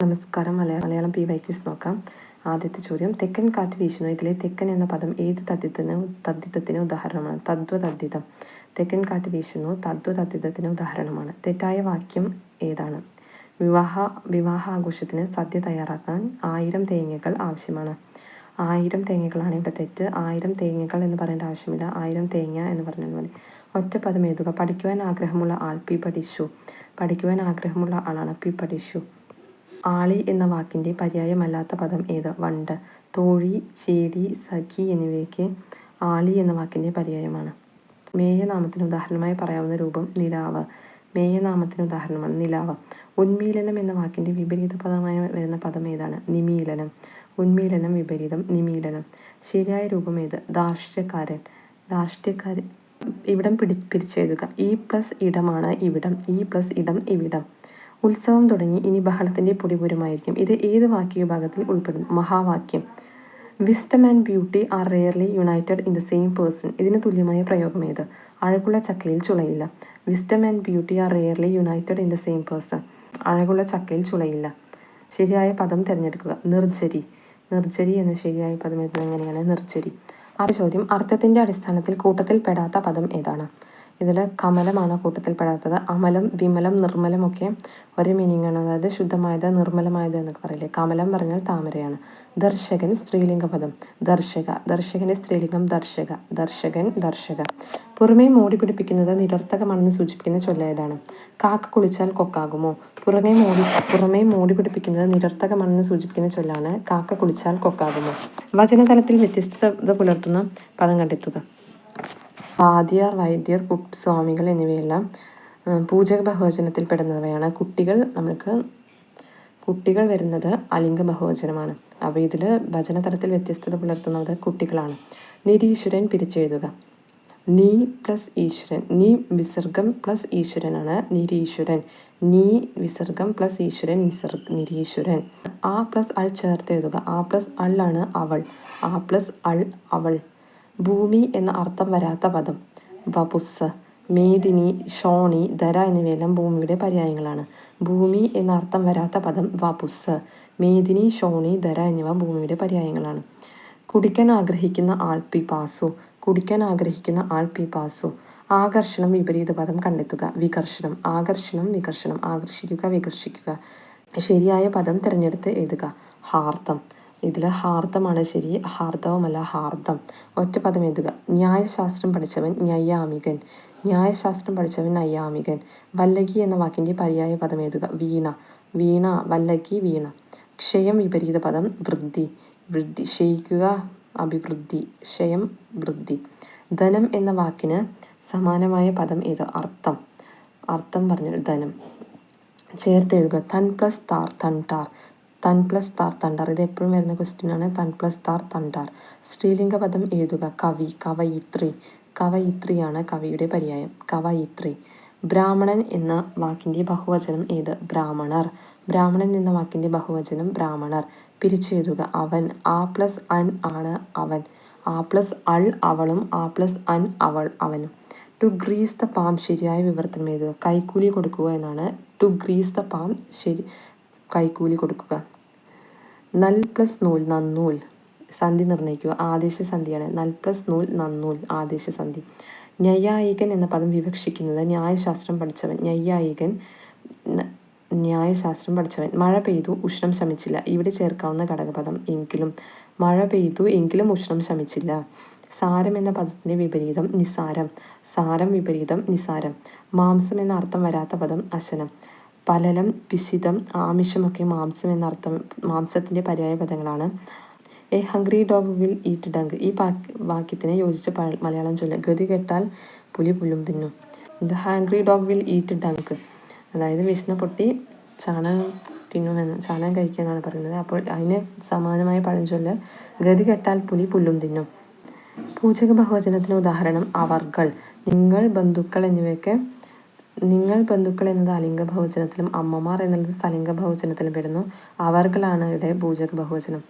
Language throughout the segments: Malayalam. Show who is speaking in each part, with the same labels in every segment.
Speaker 1: നമസ്കാരം. മലയാളം PYQs നോക്കാം. ആദ്യത്തെ ചോദ്യം, തെക്കൻ കാറ്റ് വീശുന്നു. ഇതിലെ തെക്കൻ എന്ന പദം ഏത് തദ്ധിതത്തിന് ഉദാഹരണമാണ്? തദ്വതദ്ധിതം. തെക്കൻ കാറ്റ് വീശുന്നു തദ്വതദ്ധിതത്തിന് ഉദാഹരണമാണ്. തെറ്റായ വാക്യം ഏതാണ്? വിവാഹാഘോഷത്തിന് സദ്യ തയ്യാറാക്കാൻ 1000 തേങ്ങകൾ ആവശ്യമാണ്. 1000 തേങ്ങകളാണ് ഇവിടെ തെറ്റ്. 1000 തേങ്ങകൾ എന്ന് പറയേണ്ട ആവശ്യമില്ല. 1000 തേങ്ങ എന്ന് പറഞ്ഞാൽ മതി. ഒറ്റ പദം എഴുതുക. പഠിക്കുവാൻ ആഗ്രഹമുള്ള ആൾ പി പഠിച്ചു. പഠിക്കുവാൻ ആഗ്രഹമുള്ള ആളാണ് പി പഠിച്ചു. ആളി എന്ന വാക്കിൻ്റെ പര്യായമല്ലാത്ത പദം ഏത്? വണ്ട്. തോഴി, ചേടി, സഖി എന്നിവയ്ക്ക് ആളി എന്ന വാക്കിൻ്റെ പര്യായമാണ്. മേയനാമത്തിന് ഉദാഹരണമായി പറയാവുന്ന രൂപം നിലാവ്. മേയനാമത്തിന് ഉദാഹരണമാണ് നിലാവ്. ഉന്മീലനം എന്ന വാക്കിൻ്റെ വിപരീത പദമായി വരുന്ന പദം ഏതാണ്? നിമീലനം. ഉന്മീലനം വിപരീതം നിമീലനം. ശരിയായ രൂപം ഏത്? ധാർഷ്ട്യക്കാരൻ. ധാർഷ്ട്യക്കാരൻ. ഇവിടം പിരിച്ചെഴുതുക. E+ ഇടമാണ് ഇവിടം. E+ ഇടം ഇവിടം. ഉത്സവം തുടങ്ങി, ഇനി ബഹളത്തിൻ്റെ പൊടിപൂരമായിരിക്കും. ഇത് ഏത് വാക്യവിഭാഗത്തിൽ ഉൾപ്പെടുന്നു? മഹാവാക്യം. Wisdom and beauty are rarely united in the same person. ഇതിന് തുല്യമായ പ്രയോഗം ഏത്? അഴകുള്ള ചക്കയിൽ ചുളയില്ല. Wisdom and beauty are rarely united in the same person. അഴകുള്ള ചക്കയിൽ ചുളയില്ല. ശരിയായ പദം തിരഞ്ഞെടുക്കുക. നിർജ്ജരി. നിർജ്ജരി എന്ന ശരിയായ പദം എഴുതുന്നത് എങ്ങനെയാണ്? നിർജ്ജരി. ആദ്യ ചോദ്യം, അർത്ഥത്തിൻ്റെ അടിസ്ഥാനത്തിൽ കൂട്ടത്തിൽ പെടാത്ത പദം ഏതാണ്? ഇതിൽ കമലമാണ് കൂട്ടത്തിൽപ്പെടാത്തത്. അമലം, വിമലം, നിർമ്മലം ഒക്കെ ഒരേ മീനിങ് ആണ്. അതായത് ശുദ്ധമായത്, നിർമ്മലമായത് എന്നൊക്കെ പറയില്ലേ. കമലം പറഞ്ഞാൽ താമരയാണ്. ദർശകൻ സ്ത്രീലിംഗ പദം. ദർശക. ദർശകൻ്റെ സ്ത്രീലിംഗം ദർശക. ദർശകൻ, ദർശക. പുറമേ മോടി പിടിപ്പിക്കുന്നത് നിരർത്ഥകമാണെന്ന് സൂചിപ്പിക്കുന്ന ചൊല്ല് ഏതാണ്? കാക്ക കുളിച്ചാൽ കൊക്കാകുമോ? പുറമേ മോടി പിടിപ്പിക്കുന്നത് നിരർത്ഥകമാണെന്ന് സൂചിപ്പിക്കുന്ന ചൊല്ലാണ് കാക്ക കുളിച്ചാൽ കൊക്കാകുമോ. വചനതലത്തിൽ വ്യത്യസ്തത പുലർത്തുന്ന പദം കണ്ടെത്തുക. വാദ്യാർ, വൈദ്യർ, സ്വാമികൾ എന്നിവയെല്ലാം പൂജക ബഹുവചനത്തിൽ പെടുന്നവയാണ്. കുട്ടികൾ വരുന്നത് അലിംഗ ബഹുവചനമാണ്. അപ്പോൾ ഇതിൽ വചനതലത്തിൽ വ്യത്യസ്തത പുലർത്തുന്നത് കുട്ടികളാണ്. നിരീശ്വരൻ പിരിച്ചെഴുതുക. നീ + ഈശ്വരൻ. നീ വിസർഗം + ഈശ്വരനാണ് നിരീശ്വരൻ. നീ വിസർഗം + ഈശ്വരൻ നിരീശ്വരൻ. A+ അൾ ചേർത്ത് എഴുതുക. A+ അള്ളാണ് അവൾ. A+ അൾ അവൾ. ഭൂമി എന്ന അർത്ഥം വരാത്ത പദം വപുസ്. മേദിനി, ഷോണി, ധര എന്നിവയെല്ലാം ഭൂമിയുടെ പര്യായങ്ങളാണ്. ഭൂമി എന്ന അർത്ഥം വരാത്ത പദം വപുസ്. മേദിനി, ഷോണി, ധര എന്നിവ ഭൂമിയുടെ പര്യായങ്ങളാണ്. കുടിക്കാൻ ആഗ്രഹിക്കുന്ന ആൾ പിപാസു. കുടിക്കാൻ ആഗ്രഹിക്കുന്ന ആൾ പിപാസു. ആകർഷണം വിപരീത പദം കണ്ടെത്തുക. വികർഷണം. ആകർഷണം, വികർഷണം. ആകർഷിക്കുക, വികർഷിക്കുക. ശരിയായ പദം തിരഞ്ഞെടുത്ത് എഴുതുക. ഹാർദം. ഇതിൽ ഹാർദമാണ് ശരി, ഹാർദവമല്ല ഹാർദം. ഒറ്റ പദം എഴുതുക. ന്യായശാസ്ത്രം പഠിച്ചവൻ ന്യായാമികൻ. ന്യായശാസ്ത്രം പഠിച്ചവൻ നൈയാമികൻ. വല്ലകി എന്ന വാക്കിൻ്റെ പര്യായ പദം എഴുതുക. വീണ. വീണ, വല്ലകി, വീണ. ക്ഷയം വിപരീത പദം വൃദ്ധി. വൃദ്ധി. ക്ഷയിക്കുക, അഭിവൃദ്ധി. ക്ഷയം, വൃദ്ധി. ധനം എന്ന വാക്കിന് സമാനമായ പദം ഏത്? അർത്ഥം. അർത്ഥം പറഞ്ഞാൽ ധനം. ചേർത്ത് എഴുതുക. തൻ + താർ തണ്ടാർ. തൻ + താർ തണ്ടാർ. ഇത് എപ്പോഴും വരുന്ന ക്വസ്റ്റ്യൻ ആണ്. തൻ + താർ തണ്ടാർ. സ്ത്രീലിംഗ പദം എഴുതുക. കവി, കവയിത്രി. കവയിത്രിയാണ് കവിയുടെ പര്യായം. കവയിത്രി. ബ്രാഹ്മണൻ എന്ന വാക്കിൻ്റെ ബഹുവചനം ഏത്? ബ്രാഹ്മണർ. ബ്രാഹ്മണൻ എന്ന വാക്കിൻ്റെ ബഹുവചനം ബ്രാഹ്മണർ. പിരിച്ചെഴുതുക. അവൻ. A+ അൻ ആണ് അവൻ. A+ അൾ അവളും. A+ അൻ അവനും. ടു ഗ്രീസ് ദ പാം ശരിയായ വിവർത്തനം എഴുതുക. കൈക്കൂലി കൊടുക്കുക എന്നാണ്. ടു ഗ്രീസ് ദ പാം ശരി, കൈക്കൂലി കൊടുക്കുക. നൽ + നൂൽ നന്നൂൽ. സന്ധി നിർണ്ണയിക്കുക. ആദേശസന്ധിയാണ്. നൽ + നൂൽ നന്നൂൽ. ആദേശസന്ധി. നൈയായികൻ എന്ന പദം വിവക്ഷിക്കുന്നത് ന്യായശാസ്ത്രം പഠിച്ചവൻ. നൈയായികൻ, ന്യായശാസ്ത്രം പഠിച്ചവൻ. മഴ പെയ്തു, ഉഷ്ണം ശമിച്ചില്ല. ഇവിടെ ചേർക്കാവുന്ന ഘടകപദം എങ്കിലും. മഴ പെയ്തു എങ്കിലും ഉഷ്ണം ശമിച്ചില്ല. സാരം എന്ന പദത്തിൻ്റെ വിപരീതം നിസാരം. സാരം വിപരീതം നിസാരം. മാംസം എന്ന അർത്ഥം വരാത്ത പദം അശനം. പലലം, പിശിതം, ആമിഷമൊക്കെ മാംസത്തിൻ്റെ പര്യായ പദങ്ങളാണ്. A hungry dog will eat dung. ഈ വാക്യത്തിന് യോജിച്ച മലയാളം ചൊല്ല്. ഗതി കെട്ടാൽ പുലി പുല്ലും തിന്നും. The hungry dog will eat dung. അതായത് വിശന്ന പൊട്ടി ചാണകം കഴിക്കുക എന്നാണ് പറയുന്നത്. അപ്പോൾ അതിന് സമാനമായ പഴഞ്ചൊല്ല് ഗതി കെട്ടാൽ പുലി പുല്ലും തിന്നും. പൂജക ബഹുവചനത്തിന് ഉദാഹരണം അവർകൾ. നിങ്ങൾ, ബന്ധുക്കൾ എന്നിവയ്ക്ക് നിങ്ങൾ ബന്ധുക്കൾ എന്നത് അലിംഗ ബഹുവചനത്തിലും അമ്മമാർ എന്നുള്ളത് സ്ഥലിംഗ ബഹുവചനത്തിലും പെടുന്നു. അവർകളാണ് ഇവിടെ പൂജക ബഹുവചനം.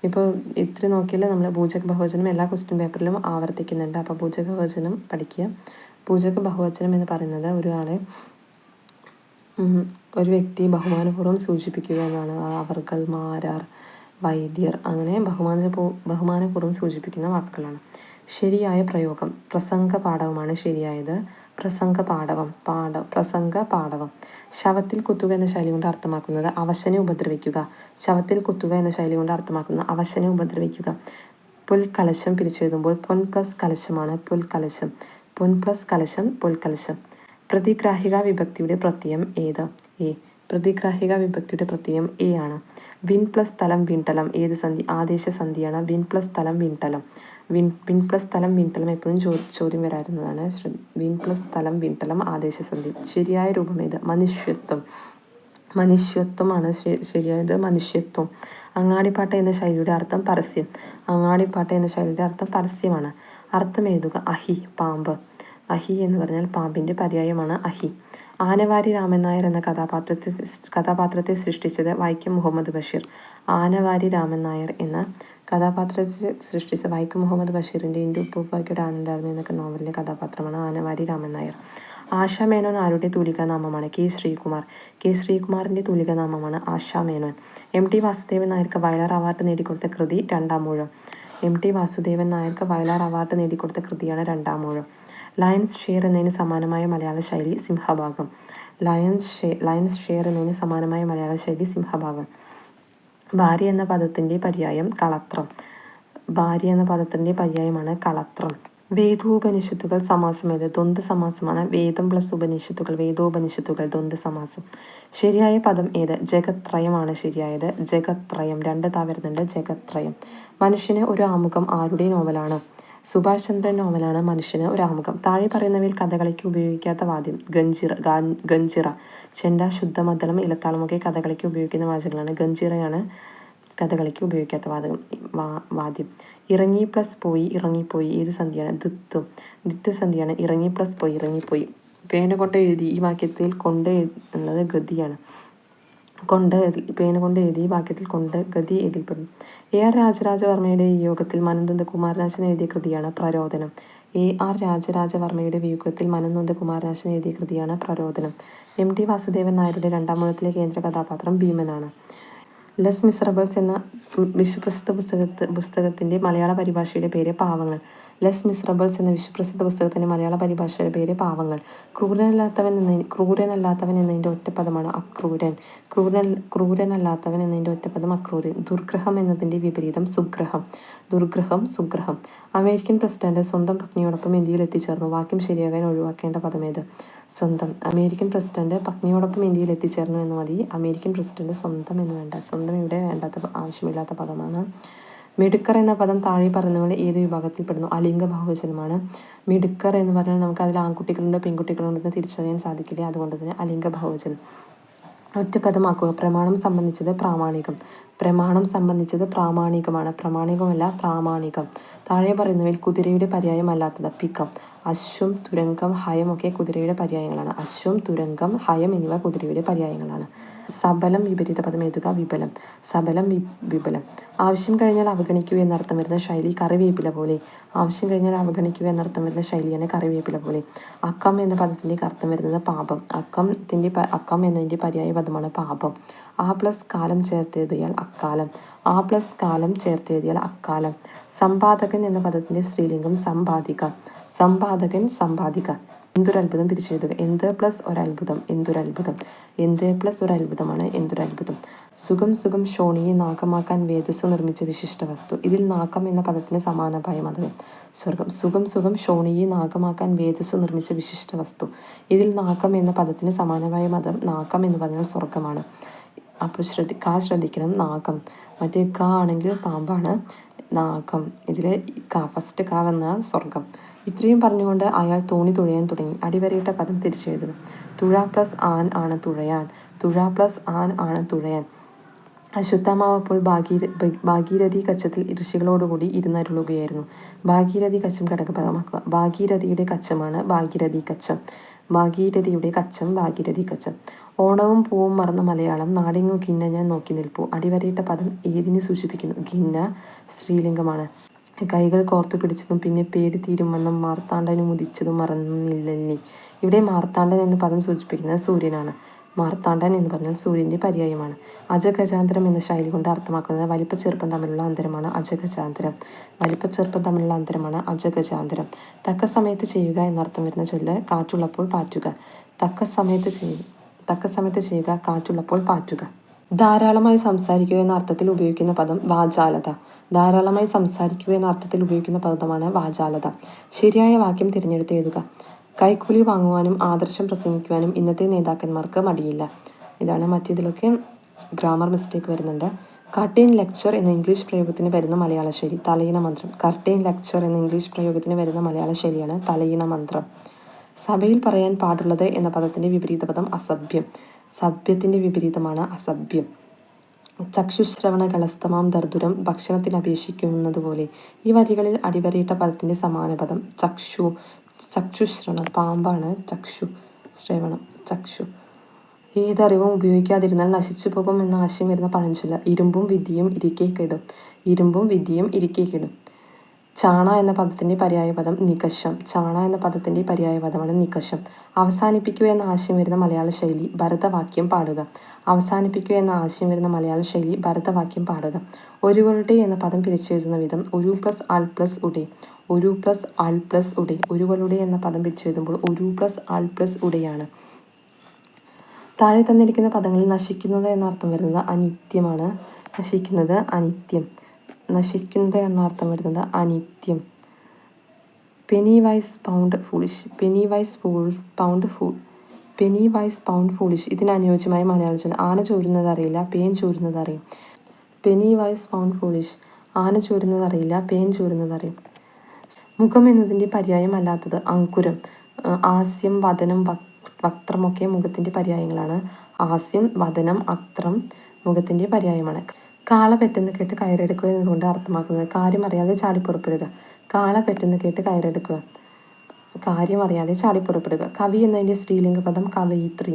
Speaker 1: ഇപ്പോൾ ഇത്ര നോക്കിയാൽ നമ്മൾ പൂജക ബഹുവചനം എല്ലാ ക്വസ്റ്റ്യൻ പേപ്പറിലും ആവർത്തിക്കുന്നുണ്ട്. അപ്പോൾ പൂജക ബഹുവചനം പഠിക്കുക. പൂജക ബഹുവചനം എന്ന് പറയുന്നത് ഒരാളെ ഒരു വ്യക്തി ബഹുമാനപൂർവ്വം സൂചിപ്പിക്കുക എന്നാണ്. അവർകൾ, മാരാർ, വൈദ്യർ, അങ്ങനെ ബഹുമാനപൂർവ്വം സൂചിപ്പിക്കുന്ന വാക്കുകളാണ്. ശരിയായ പ്രയോഗം. പ്രസംഗ പാടവമാണ് ശരിയായത്. പ്രസംഗ പാടവം. ശവത്തിൽ കുത്തുക എന്ന ശൈലി കൊണ്ട് അർത്ഥമാക്കുന്നത് അവശനെ ഉപദ്രവിക്കുക. ശവത്തിൽ കുത്തുക എന്ന ശൈലി കൊണ്ട് അർത്ഥമാക്കുന്നത് അവശനെ ഉപദ്രവിക്കുക. പുൽക്കലശം പിരിച്ചെഴുതുമ്പോൾ പൊൻ പ്ലസ് കലശമാണ് പുൽക്കലശം. പൊൻ പ്ലസ് കലശം പുൽക്കലശം. പ്രതിഗ്രാഹിക വിഭക്തിയുടെ പ്രത്യയം ഏത്? എ. പ്രതിഗ്രാഹിക വിഭക്തിയുടെ പ്രത്യയം എ ആണ്. വിൻ പ്ലസ് തലം വിൺതലം ഏത് സന്ധി? ആദേശ സന്ധിയാണ്. വിൻ പ്ലസ് തലം വിൺതലം. വിൻ പ്ലസ് തലം വിൺതലം എപ്പോഴും ചോദ്യം വരാറുന്നതാണ്. വിൻ പ്ലസ് തലം വിൺതലം ആദേശ സന്ധി. ശരിയായ രൂപം ഏത്? മനുഷ്യത്വം. മനുഷ്യത്വമാണ് ശരിയായത്. മനുഷ്യത്വം. അങ്ങാടിപ്പാട്ട് എന്ന ശൈലിയുടെ അർത്ഥം പരസ്യം. അങ്ങാടിപ്പാട്ട് എന്ന ശൈലിയുടെ അർത്ഥം പരസ്യമാണ്. അർത്ഥം എഴുതുക. അഹി, പാമ്പ്. അഹി എന്ന് പറഞ്ഞാൽ പാമ്പിൻ്റെ പര്യായമാണ് അഹി. ആനവാരി രാമൻ നായർ എന്ന കഥാപാത്രത്തെ സൃഷ്ടിച്ചത് വൈക്കം മുഹമ്മദ് ബഷീർ. ആനവാരി രാമൻ നായർ എന്ന കഥാപാത്രത്തെ സൃഷ്ടിച്ച വൈക്കം മുഹമ്മദ് ബഷീറിൻ്റെ എൻ്റെ ഉപ്പുപ്പായ്ക്ക് ഒരു ആനണ്ടായിരുന്നു എന്നൊക്കെ നോവലിലെ കഥാപാത്രമാണ് ആനവാരി രാമൻ നായർ. ആശാ മേനോൻ ആരുടെ തൂലികാനാമമാണ്? കെ. ശ്രീകുമാർ. കെ. ശ്രീകുമാറിൻ്റെ തൂലികാനാമമാണ് ആശാ മേനോൻ. എം. ടി. വാസുദേവൻ നായർക്ക് വയലാർ അവാർഡ് നേടിക്കൊടുത്ത കൃതി രണ്ടാമൂഴം. എം. ടി. വാസുദേവൻ നായർക്ക് വയലാർ അവാർഡ് നേടിക്കൊടുത്ത കൃതിയാണ് രണ്ടാമൂഴം. ലയൺസ് ഷെയർ എന്നതിന് സമാനമായ മലയാള ശൈലി സിംഹഭാഗം. ലയൺസ് ഷെയർ എന്നതിന് സമാനമായ മലയാള ശൈലി സിംഹഭാഗം. ഭാര്യ എന്ന പദത്തിൻ്റെ പര്യായം കളത്രം. ഭാര്യ എന്ന പദത്തിൻ്റെ പര്യായമാണ് കളത്രം. വേദോപനിഷത്തുകൾ സമാസം ഏത്? ദ്വന്ദ്വ സമാസമാണ്. വേദം പ്ലസ് ഉപനിഷത്തുകൾ. വേദോപനിഷത്തുകൾ ദ്വന്ദ്വ സമാസം. ശരിയായ പദം ഏത്? ജഗത്രയമാണ് ശരിയായത്. ജഗത്രയം. 2 താ വരുന്നുണ്ട്. ജഗത്രയം. മനുഷ്യന് ഒരു ആമുഖം ആരുടെ നോവലാണ്? സുഭാഷ് ചന്ദ്രൻ നോവലാണ് മനുഷ്യന് ഒരു ആമുഖം. താഴെ പറയുന്നവയിൽ കഥകളിക്ക് ഉപയോഗിക്കാത്ത വാദ്യം. ഗഞ്ചിറ. ചെണ്ട, ശുദ്ധമദ്ദളം, ഇലത്താളമൊക്കെ കഥകളിക്ക് ഉപയോഗിക്കുന്ന വാചകങ്ങളാണ്. ഗഞ്ചിറയാണ് കഥകളിക്ക് ഉപയോഗിക്കാത്ത വാദ്യം. ഇറങ്ങി പ്ലസ് പോയി, ഇറങ്ങിപ്പോയി ഏത് സന്ധിയാണ്? ദ്വിത്വം. ദ്വിത്വസന്ധിയാണ്. ഇറങ്ങി പ്ലസ് പോയി, ഇറങ്ങിപ്പോയി. പേന കൊണ്ട് എഴുതി ഈ വാക്യത്തിൽ കൊണ്ട് എന്നുള്ളത് ഗതിയാണ്. പേന കൊണ്ട് എഴുതി വാക്യത്തിൽ കൊണ്ട് ഗതി എഴുതിപ്പെടുന്നു. AR രാജരാജവർമ്മയുടെ വിയോഗത്തിൽ മനംനൊന്ത കുമാരനാശൻ എഴുതിയ കൃതിയാണ് പ്രരോദനം. AR രാജരാജവർമ്മയുടെ വിയോഗത്തിൽ മനംനൊന്ത കുമാരനാശൻ എഴുതിയ കൃതിയാണ് പ്രരോദനം. MT വാസുദേവൻ നായരുടെ രണ്ടാമൂഴത്തിലെ കേന്ദ്ര കഥാപാത്രം ഭീമനാണ്. ലെസ് മിസറബിൾസ് എന്ന വിശ്വപ്രസിദ്ധ പുസ്തകത്തിൻ്റെ മലയാള പരിഭാഷയുടെ പേര് പാവങ്ങൾ. ലെസ് മിസറബിൾസ് എന്ന വിശ്വപ്രസിദ്ധ പുസ്തകത്തിൻ്റെ മലയാള പരിഭാഷയുടെ പേര് പാവങ്ങൾ. ക്രൂരനല്ലാത്തവൻ എന്നതിൻ്റെ ഒറ്റപ്പദമാണ് അക്രൂരൻ. ക്രൂരനല്ലാത്തവൻ എന്നതിൻ്റെ ഒറ്റപ്പദം അക്രൂരൻ. ദുർഗ്രഹം എന്നതിൻ്റെ വിപരീതം സുഗ്രഹം. ദുർഗ്രഹം, സുഗ്രഹം. അമേരിക്കൻ പ്രസിഡന്റ് സ്വന്തം പത്നിയോടൊപ്പം ഇന്ത്യയിൽ എത്തിച്ചേർന്നു. വാക്യം ശരിയാകാൻ ഒഴിവാക്കേണ്ട പദമേത്? സ്വന്തം. അമേരിക്കൻ പ്രസിഡന്റ് പത്നിയോടൊപ്പം ഇന്ത്യയിൽ എത്തിച്ചേർന്നു എന്ന് മതി. അമേരിക്കൻ പ്രസിഡന്റ് സ്വന്തം എന്ന് വേണ്ട. സ്വന്തം ഇവിടെ ആവശ്യമില്ലാത്ത പദമാണ്. മിടുക്കർ എന്ന പദം താഴെ പറയുന്നവരെ ഏത് വിഭാഗത്തിൽപ്പെടുന്നു? അലിംഗ ബഹുവചനമാണ്. മിടുക്കർ എന്ന് പറഞ്ഞാൽ നമുക്ക് അതിൽ ആൺകുട്ടികളുണ്ട് പെൺകുട്ടികളുണ്ടെന്ന് തിരിച്ചറിയാൻ സാധിക്കില്ല. അതുകൊണ്ട് തന്നെ അലിംഗ ബഹുവചനം. ഒറ്റപ്പദമാക്കുക. പ്രമാണം സംബന്ധിച്ചത് പ്രാമാണികം. പ്രമാണം സംബന്ധിച്ചത് പ്രാമാണികമാണ്. പ്രാമാണികമല്ല, പ്രാമാണികം. താഴെ പറയുന്നവയിൽ കുതിരയുടെ പര്യായമല്ലാത്തത് പികം. അശ്വം, തുരങ്കം, ഹയം ഒക്കെ കുതിരയുടെ പര്യായങ്ങളാണ്. അശ്വം, തുരങ്കം, ഹയം എന്നിവ കുതിരയുടെ പര്യായങ്ങളാണ്. സബലം വിപരീത പദം എഴുതുക. വിബലം. സബലം, വിബലം. ആവശ്യം കഴിഞ്ഞാൽ അവഗണിക്കുക എന്നർത്ഥം വരുന്ന ശൈലി കറിവേപ്പില പോലെ. ആവശ്യം കഴിഞ്ഞാൽ അവഗണിക്കുക എന്നർത്ഥം വരുന്ന ശൈലിയാണ് കറിവേപ്പില പോലെ. അക്കം എന്ന പദത്തിൻ്റെ അർത്ഥം വരുന്നത് പാപം. അക്കം എന്നതിൻ്റെ പര്യായ പദമാണ് പാപം. ആ പ്ലസ് കാലം ചേർത്തെഴുതിയാൽ അക്കാലം. ആ പ്ലസ് കാലം ചേർത്തെഴുതിയാൽ അക്കാലം. സമ്പാദകൻ എന്ന പദത്തിൻ്റെ സ്ത്രീലിംഗം സമ്പാദിക. സമ്പാദകൻ, സമ്പാദിക. എന്തൊരത്ഭുതം പിരിച്ചെഴുതുക. എന്ത് പ്ലസ് ഒരത്ഭുതം. എന്തൊരത്ഭുതം. എന്ത് പ്ലസ് ഒരത്ഭുതമാണ് എന്തൊരത്ഭുതം. സുഖം സുഖം ശോണിയെ നാഗമാക്കാൻ വേദസ്സു നിർമ്മിച്ച വിശിഷ്ട വസ്തു. ഇതിൽ നാഗം എന്ന പദത്തിന് സമാനമായ പദം സ്വർഗം. സുഖം സുഖം ശോണിയെ നാഗമാക്കാൻ വേദസ്സു നിർമ്മിച്ച വിശിഷ്ട വസ്തു. ഇതിൽ നാഗം എന്ന പദത്തിന് സമാനമായ പദം നാഗം എന്ന് പറഞ്ഞാൽ സ്വർഗമാണ്. അപ്പോൾ ശ്രദ്ധിക്കണം. നാഗം. മറ്റേ ക ആണെങ്കിൽ പാമ്പാണ്. നാഗം. ഇതിൽ ഫസ്റ്റ് ക വന്നാൽ സ്വർഗം. ഇത്രയും പറഞ്ഞുകൊണ്ട് അയാൾ തോണി തുഴയാൻ തുടങ്ങി. അടിവരയിട്ട പദം തിരിച്ചെഴുതുക. തുഴ പ്ലസ് ആൻ ആണ് തുഴയാൻ. തുഴ പ്ലസ് ആൻ ആണ് തുഴയാൻ. അശ്വത്ഥാമാവ് അപ്പോൾ ഭാഗീരഥി കച്ചത്തിൽ ഋഷികളോടുകൂടി ഇരുന്നരുളുകയായിരുന്നു. ഭാഗീരഥി കച്ചം ഘടകപദമാക്കുക. ഭാഗീരഥിയുടെ കച്ചമാണ് ഭാഗീരഥി കച്ചം. ഭാഗീരഥിയുടെ കച്ചം ഭാഗീരഥി കച്ചം. ഓണവും പൂവും മറന്ന മലയാളം നാടെങ്ങു ഖിന്ന ഞാൻ നോക്കി നിൽപ്പു. അടിവരയിട്ട പദം ഏതിനെ സൂചിപ്പിക്കുന്നു? ഖിന്ന സ്ത്രീലിംഗമാണ്. കൈകൾ കോർത്തു പിടിച്ചതും പിന്നെ പേര് തീരുമണ്ണം മാർത്താണ്ഡനും ഉദിച്ചതും മറന്നില്ലല്ലേ. ഇവിടെ മാർത്താണ്ഡൻ എന്ന പദം സൂചിപ്പിക്കുന്നത് സൂര്യനാണ്. മാർത്താണ്ഡൻ എന്ന് പറഞ്ഞാൽ സൂര്യൻ്റെ പര്യായമാണ്. അജഗജാന്തരം എന്ന ശൈലി കൊണ്ട് അർത്ഥമാക്കുന്നത് വലിപ്പച്ചെറുപ്പം തമ്മിലുള്ള അന്തരമാണ് അജഗജാന്തരം. വലിപ്പച്ചെറുപ്പം തമ്മിലുള്ള അന്തരമാണ് അജഗജാന്തരം. തക്ക സമയത്ത് ചെയ്യുക എന്നർത്ഥം വരുന്ന ചൊല്ല് കാറ്റുള്ളപ്പോൾ പാറ്റുക. തക്ക സമയത്ത് ചെയ്യുക, കാറ്റുള്ളപ്പോൾ പാറ്റുക. ധാരാളമായി സംസാരിക്കുക എന്ന അർത്ഥത്തിൽ ഉപയോഗിക്കുന്ന പദം വാചാലത. ധാരാളമായി സംസാരിക്കുക എന്ന അർത്ഥത്തിൽ ഉപയോഗിക്കുന്ന പദമാണ് വാചാലത. ശരിയായ വാക്യം തിരഞ്ഞെടുത്ത് എഴുതുക. കൈക്കൂലി വാങ്ങുവാനും ആദർശം പ്രസംഗിക്കുവാനും ഇന്നത്തെ നേതാക്കന്മാർക്ക് മടിയില്ല. ഇതാണ്. മറ്റേതിലൊക്കെ ഗ്രാമർ മിസ്റ്റേക്ക് വരുന്നുണ്ട്. കർട്ടൈൻ ലെക്ചർ എന്ന ഇംഗ്ലീഷ് പ്രയോഗത്തിന് വരുന്ന മലയാള ശൈലി തലയിണ മന്ത്രം. കർട്ടൈൻ ലെക്ചർ എന്ന ഇംഗ്ലീഷ് പ്രയോഗത്തിന് വരുന്ന മലയാള ശൈലിയാണ് തലയിണ മന്ത്രം. സഭയിൽ പറയാൻ പാടുള്ളത് എന്ന പദത്തിൻ്റെ വിപരീത പദം അസഭ്യം. സഭ്യത്തിൻ്റെ വിപരീതമാണ് അസഭ്യം. ചക്ഷുശ്രവണ കലസ്തമാം ദർദുരം ഭക്ഷണത്തിന് അപേക്ഷിക്കുന്നത് പോലെ. ഈ വരികളിൽ അടിവരയിട്ട പദത്തിൻ്റെ സമാന പദം ചക്ഷു. ചക്ഷുശ്രവണം പാമ്പാണ്. ശ്രവണം ചക്ഷു. ഏതറിവും ഉപയോഗിക്കാതിരുന്നാൽ നശിച്ചു പോകും എന്ന ആശയം വരുന്ന പഴഞ്ചൊല്ല് ഇരുമ്പും വിദ്യയും ഇരിക്കെ കെടും. ഇരുമ്പും വിദ്യയും ഇരിക്കെ കെടും. ചാണ എന്ന പദത്തിൻ്റെ പര്യായപദം നികഷം. ചാണ എന്ന പദത്തിൻ്റെ പര്യായപദമാണ് നികഷം. അവസാനിപ്പിക്കുക എന്ന ആശയം വരുന്ന മലയാള ശൈലി ഭരതവാക്യം പാടുക. അവസാനിപ്പിക്കുക എന്ന ആശയം വരുന്ന മലയാള ശൈലി ഭരതവാക്യം പാടുക. ഒരുവളുടെ എന്ന പദം പിരിച്ചെഴുതുന്ന വിധം ഒരു പ്ലസ് ആൾ പ്ലസ് ഉടേ. ഒരു പ്ലസ് ആൾ പ്ലസ് ഉടേ. ഒരുവളുടെ എന്ന പദം പിരിച്ചെഴുതുമ്പോൾ ഒരു പ്ലസ് ആൾ പ്ലസ് ഉടയാണ്. താഴെ തന്നിരിക്കുന്ന പദങ്ങളിൽ നശിക്കുന്നത് എന്ന അർത്ഥം വരുന്നത് അനിത്യമാണ്. നശിക്കുന്നത് അനിത്യം. നശിക്കുന്നത് എന്ന അർത്ഥം വരുന്നത് അനിത്യം. Penny wise pound foolish. Penny wise pound foolish. ഇതിന് അനുയോജ്യമായ മലയാള ചൊല്ല് ആന ചോരുന്നത് അറിയില്ല, പേൻ ചോരുന്നത് അറിയും. Penny wise pound foolish. ആന ചോരുന്നത് അറിയില്ല, പേൻ ചോരുന്നത് അറിയും. മുഖം എന്നതിൻ്റെ പര്യായം അല്ലാത്തത് അങ്കുരം. ആസ്യം, വദനം, വക്ത്രമൊക്കെ മുഖത്തിൻ്റെ പര്യായങ്ങളാണ്. ആസ്യം, വദനം, അക്ത്രം മുഖത്തിൻ്റെ പര്യായമാണ്. കാള പെട്ടെന്ന് കേട്ട് കയറെടുക്കുക എന്നതുകൊണ്ട് അർത്ഥമാക്കുന്നത് കാര്യം അറിയാതെ ചാടിപ്പുറപ്പെടുക. കാള പെട്ടെന്ന് കേട്ട് കയറെടുക്കുക, കാര്യം അറിയാതെ ചാടിപ്പുറപ്പെടുക. കവി എന്നതിൻ്റെ സ്ത്രീലിംഗ പദം കവയിത്രി.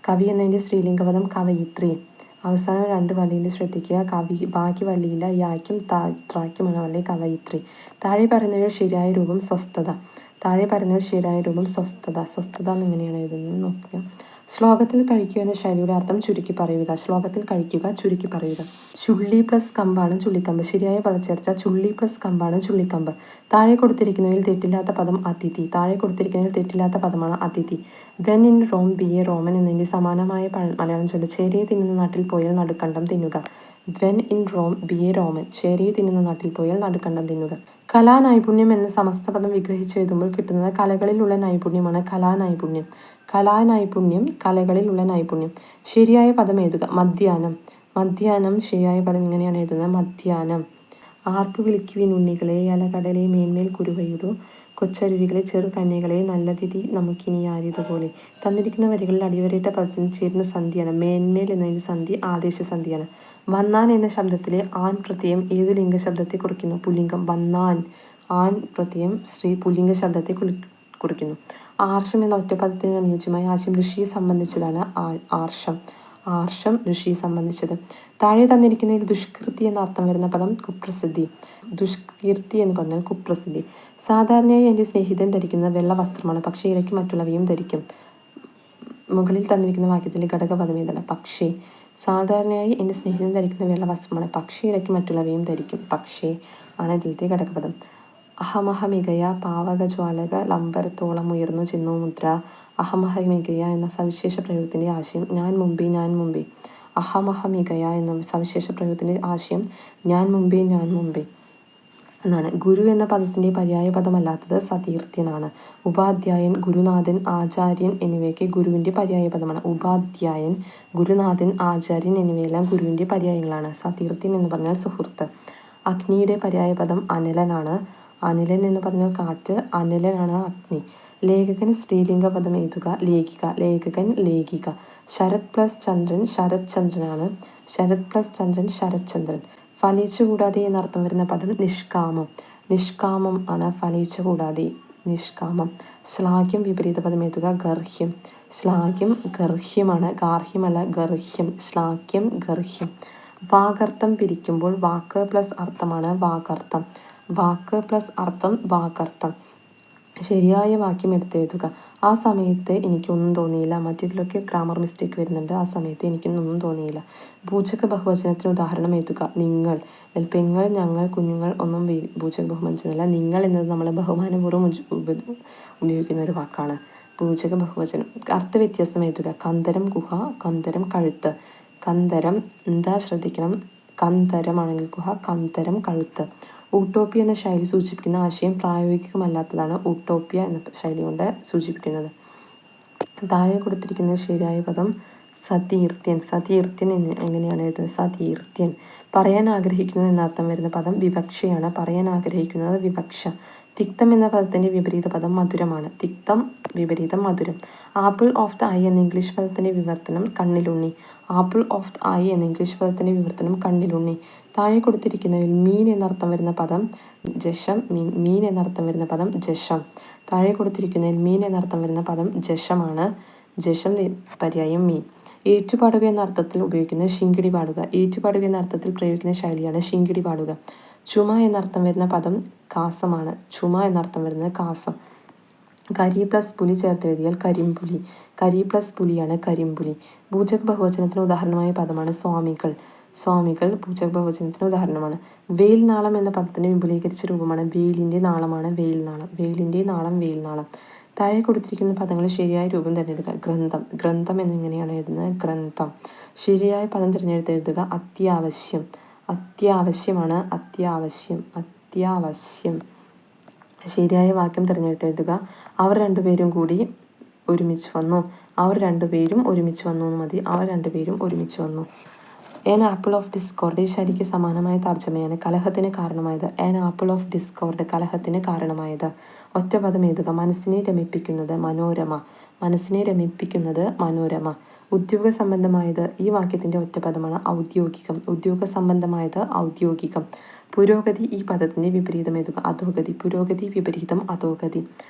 Speaker 1: കവി എന്നതിൻ്റെ സ്ത്രീലിംഗ പദം കവയിത്രി. അവസാനം രണ്ട് വള്ളിയിൽ ശ്രദ്ധിക്കുക. കവി ബാക്കി വള്ളിയില്ല. യാക്കും ത്രാക്കുമാണ് വള്ളി. കവയിത്രി. താഴെ പറയുന്നവയുടെ ശരിയായ രൂപം സ്വസ്ഥത. സ്വസ്ഥത എന്നിങ്ങനെയാണ് എഴുതുന്നത് നോക്കുക. ശ്ലോകത്തിൽ കഴിക്കുക എന്ന ശൈലിയുടെ അർത്ഥം ചുരുക്കി പറയുക. ശ്ലോകത്തിൽ കഴിക്കുക, ചുരുക്കി പറയുക. ചുള്ളി പ്ലസ് കമ്പാണ് ചുള്ളിക്കമ്പ്. ശരിയായ പദച്ചേർച്ച ചുള്ളി പ്ലസ് കമ്പാണ് ചുള്ളിക്കമ്പ്. താഴെ കൊടുത്തിരിക്കുന്നതിൽ തെറ്റില്ലാത്ത പദം അതിഥി. തെറ്റില്ലാത്ത പദമാണ് അതിഥി. When in Rome be a Roman എന്നതിൻ്റെ സമാനമായ മലയാളം ചൊല്ല് ചേരയെ തിന്നുന്ന നാട്ടിൽ പോയാൽ നടുക്കണ്ടം തിന്നുക. When in Rome be a Roman. ചേരയെ തിന്നുന്ന നാട്ടിൽ പോയാൽ നടുക്കണ്ടം തിന്നുക. കലാനൈപുണ്യം എന്ന സമസ്ത പദം വിഗ്രഹിച്ചെഴുതുമ്പോൾ കിട്ടുന്നത് കലകളിലുള്ള നൈപുണ്യമാണ് കലാനൈപുണ്യം. കലകളിലുള്ള നൈപുണ്യം. ശരിയായ പദം എഴുതുക. മധ്യാനം ശരിയായ പദം ഇങ്ങനെയാണ് എഴുതുന്നത്. മധ്യാനം. ആർപ്പു വിളിക്കുവിൻ ഉണ്ണികളെ, അലകടലെ മേന്മേൽ കുരുവയുടു, കൊച്ചരുവികളെ ചെറുകന്യകളെ, നല്ലതിഥി നമുക്കിനി ആരിതുപോലെ. തന്നിരിക്കുന്ന വരികളിൽ അടിവരയിട്ട പദത്തിന് ചേരുന്ന സന്ധിയാണ്. മേന്മേൽ എന്നതിൻ്റെ സന്ധി ആദേശ സന്ധിയാണ്. വന്നാൻ എന്ന ശബ്ദത്തിലെ ആൺ പ്രത്യയം ഏത് ലിംഗ ശബ്ദത്തെ കുറിക്കുന്നു? പുല്ലിംഗം. വന്നാൻ. ആൺ പ്രത്യയം സ്ത്രീ പുല്ലിംഗ ശബ്ദത്തെ കുറിക്കുന്നു. ആർഷം എന്ന ഒറ്റപ്പദത്തിന് അനുയോജ്യമായ ആശയം ഋഷിയെ സംബന്ധിച്ചതാണ്. ആർഷം ഋഷിയെ സംബന്ധിച്ചത്. താഴെ തന്നിരിക്കുന്നതിൽ ദുഷ്കീർത്തി എന്ന അർത്ഥം വരുന്ന പദം കുപ്രസിദ്ധി. ദുഷ്കീർത്തി എന്ന് പറഞ്ഞാൽ കുപ്രസിദ്ധി. സാധാരണയായി എൻ്റെ സ്നേഹിതൻ ധരിക്കുന്നത് വെള്ള വസ്ത്രമാണ്, പക്ഷേ ഇടയ്ക്ക് മറ്റുള്ളവയും ധരിക്കും. മുകളിൽ തന്നിരിക്കുന്ന വാക്യത്തിൻ്റെ ഘടകപദം ഏതാണ്? പക്ഷേ. സാധാരണയായി എൻ്റെ സ്നേഹിതൻ ധരിക്കുന്ന വെള്ള വസ്ത്രമാണ്, പക്ഷേ ഇടയ്ക്ക് മറ്റുള്ളവയും ധരിക്കും. പക്ഷേ ആണ് ഇതിലത്തെ ഘടകപദം. അഹമഹമികയ പാവകജ്വാലക ലംബരത്തോളം ഉയർന്നു ചെന്നു മുദ്ര. അഹമഹമികയ എന്ന സവിശേഷ പ്രയോഗത്തിൻ്റെ ആശയം ഞാൻ മുമ്പേ. അഹമഹമികയ എന്ന സവിശേഷ പ്രയോഗത്തിൻ്റെ ആശയം ഞാൻ മുമ്പേ എന്നാണ്. ഗുരു എന്ന പദത്തിൻ്റെ പര്യായ പദമല്ലാത്തത് സതീർത്ഥ്യനാണ്. ഉപാധ്യായൻ, ഗുരുനാഥൻ, ആചാര്യൻ എന്നിവയൊക്കെ ഗുരുവിൻ്റെ പര്യായ പദമാണ്. ഉപാധ്യായൻ, ഗുരുനാഥൻ, ആചാര്യൻ എന്നിവയെല്ലാം ഗുരുവിൻ്റെ പര്യായങ്ങളാണ്. സതീർത്ഥ്യൻ എന്ന് പറഞ്ഞാൽ സുഹൃത്ത്. അഗ്നിയുടെ പര്യായ പദം അനലനാണ്. അനിലൻ എന്ന് പറഞ്ഞാൽ കാറ്റ്, അനലനാണ് അഗ്നി. ലേഖകൻ സ്ത്രീലിംഗ പദം എഴുതുക. ലേഖകൻ, ലേഖിക. ശരത് പ്ലസ് ചന്ദ്രൻ ശരത് ചന്ദ്രനാണ്. ശരത് ചന്ദ്രൻ. ഫലിച്ചു കൂടാതെ എന്നർത്ഥം വരുന്ന പദം നിഷ്കാമം ആണ്. ഫലിച്ചു കൂടാതെ, നിഷ്കാമം. ശ്ലാഘ്യം വിപരീത പദം എഴുതുക. ഗർഹ്യം. ശ്ലാഘ്യം ഗർഹ്യമാണ്, ഗാർഹ്യമല്ല, ഗർഹ്യം. ശ്ലാഘ്യം ഗർഹ്യം. വാഗർത്ഥം പിരിക്കുമ്പോൾ വാക്ക് പ്ലസ് അർത്ഥമാണ് വാഗർത്ഥം. ശരിയായ വാക്യം എടുത്തെഴുതുക. ആ സമയത്ത് എനിക്കൊന്നും തോന്നിയില്ല. മറ്റേതിലൊക്കെ ഗ്രാമർ മിസ്റ്റേക്ക് വരുന്നുണ്ട്. ആ സമയത്ത് എനിക്കൊന്നും തോന്നിയില്ല. പൂജക ബഹുവചനത്തിന് ഉദാഹരണം എഴുതുക. നിങ്ങൾ, പെങ്ങൾ, ഞങ്ങൾ, കുഞ്ഞുങ്ങൾ ഒന്നും പൂജക ബഹുവചനമല്ല. നിങ്ങൾ എന്നത് നമ്മൾ ബഹുമാനപൂർവ്വം ഉപയോഗിക്കുന്ന ഒരു വാക്കാണ്. പൂജക ബഹുവചനം. അർത്ഥവ്യത്യാസം എഴുതുക. കന്തരം ഗുഹ, കന്തരം കഴുത്ത്. കന്തരം എന്താ ശ്രദ്ധിക്കണം. കന്തരമാണെങ്കിൽ ഗുഹ, കന്തരം കഴുത്ത്. ഊട്ടോപ്യ എന്ന ശൈലി സൂചിപ്പിക്കുന്ന ആശയം പ്രായോഗികമല്ലാത്തതാണ് ഊട്ടോപ്യ എന്ന ശൈലി കൊണ്ട് സൂചിപ്പിക്കുന്നത്. താഴെ കൊടുത്തിരിക്കുന്ന ശരിയായ പദം സതീർത്ഥ്യൻ. സതീർത്ഥ്യൻ എങ്ങനെയാണ് എഴുതുന്നത്? സതീർത്ഥ്യൻ. പറയാൻ ആഗ്രഹിക്കുന്നത് എന്നർത്ഥം വരുന്ന പദം വിവക്ഷയാണ്. പറയാൻ ആഗ്രഹിക്കുന്നത് വിവക്ഷ. തിക്തം എന്ന പദത്തിൻ്റെ വിപരീത പദം മധുരമാണ്. തിക്തം വിപരീതം മധുരം. ആപ്പിൾ ഓഫ് ദ ഐ എന്ന ഇംഗ്ലീഷ് പദത്തിൻ്റെ വിവർത്തനം കണ്ണിലുണ്ണി. ആപ്പിൾ ഓഫ് ദ ഐ എന്ന ഇംഗ്ലീഷ് പദത്തിൻ്റെ വിവർത്തനം കണ്ണിലുണ്ണി. താഴെ കൊടുത്തിരിക്കുന്നതിൽ മീൻ എന്നർത്ഥം വരുന്ന പദം ജഷം. മീൻ എന്നർത്ഥം വരുന്ന പദം ജഷം. താഴെ കൊടുത്തിരിക്കുന്നതിൽ മീൻ എന്നർത്ഥം വരുന്ന പദം ജഷമാണ്. ജഷം പര്യായം മീൻ. ഏറ്റുപാടുക എന്ന അർത്ഥത്തിൽ ഉപയോഗിക്കുന്നത് ശിങ്കിടി പാടുക. ഏറ്റുപാടുക എന്ന അർത്ഥത്തിൽ പ്രയോഗിക്കുന്ന ശൈലിയാണ് ശിങ്കിടി പാടുക. ചുമ എന്നർത്ഥം വരുന്ന പദം കാസമാണ്. ചുമ എന്നർത്ഥം വരുന്നത് കാസം. കരി പ്ലസ് പുലി ചേർത്തെഴുതിയാൽ കരിമ്പുലി. കരി പ്ലസ് പുലിയാണ് കരിമ്പുലി. പൂജക ബഹുവചനത്തിന് ഉദാഹരണമായ പദമാണ് സ്വാമികൾ. സ്വാമികൾ പൂജക ബഹുവചനത്തിന് ഉദാഹരണമാണ്. വേൽനാളം എന്ന പദത്തിന് വിപുലീകരിച്ച രൂപമാണ് വേലിൻ്റെ നാളമാണ് വേൽനാളം. വേലിൻ്റെ നാളം വേൽനാളം. താഴെ കൊടുത്തിരിക്കുന്ന പദങ്ങൾ ശരിയായ രൂപം തിരഞ്ഞെടുക്കുക. ഗ്രന്ഥം. ഗ്രന്ഥം എന്നിങ്ങനെയാണ് എഴുതുന്നത്. ഗ്രന്ഥം. ശരിയായ പദം തിരഞ്ഞെടുത്തെഴുതുക. അത്യാവശ്യം. അത്യാവശ്യമാണ്. അത്യാവശ്യം. അത്യാവശ്യം. ശരിയായ വാക്യം തിരഞ്ഞെടുത്തെഴുതുക. അവർ രണ്ടുപേരും കൂടി ഒരുമിച്ച് വന്നു. അവർ രണ്ടുപേരും ഒരുമിച്ച് വന്നു എന്ന് മതി. അവർ രണ്ടുപേരും ഒരുമിച്ച് വന്നു. ആൻ ആപ്പിൾ ഓഫ് ഡിസ്കോർഡ് ഈ ശരിക്ക് സമാനമായ തർജ്ജമയാണ്. കലഹത്തിന് കാരണമായത്. ആൻ ആപ്പിൾ ഓഫ് ഡിസ്കോർഡ് കലഹത്തിന് കാരണമായത്. ഒറ്റപദം എഴുതുക. മനസ്സിനെ രമിപ്പിക്കുന്നത് മനോരമ. മനസ്സിനെ രമിപ്പിക്കുന്നത് മനോരമ. ഉദ്യോഗ സംബന്ധമായത് ഈ വാക്യത്തിൻ്റെ ഒറ്റപദമാണ് ഔദ്യോഗികം. ഉദ്യോഗ സംബന്ധമായത് ഔദ്യോഗികം. പുരോഗതി ഈ പദത്തിൻ്റെ വിപരീതം എഴുതുക. അധോഗതി. പുരോഗതി വിപരീതം അധോഗതി.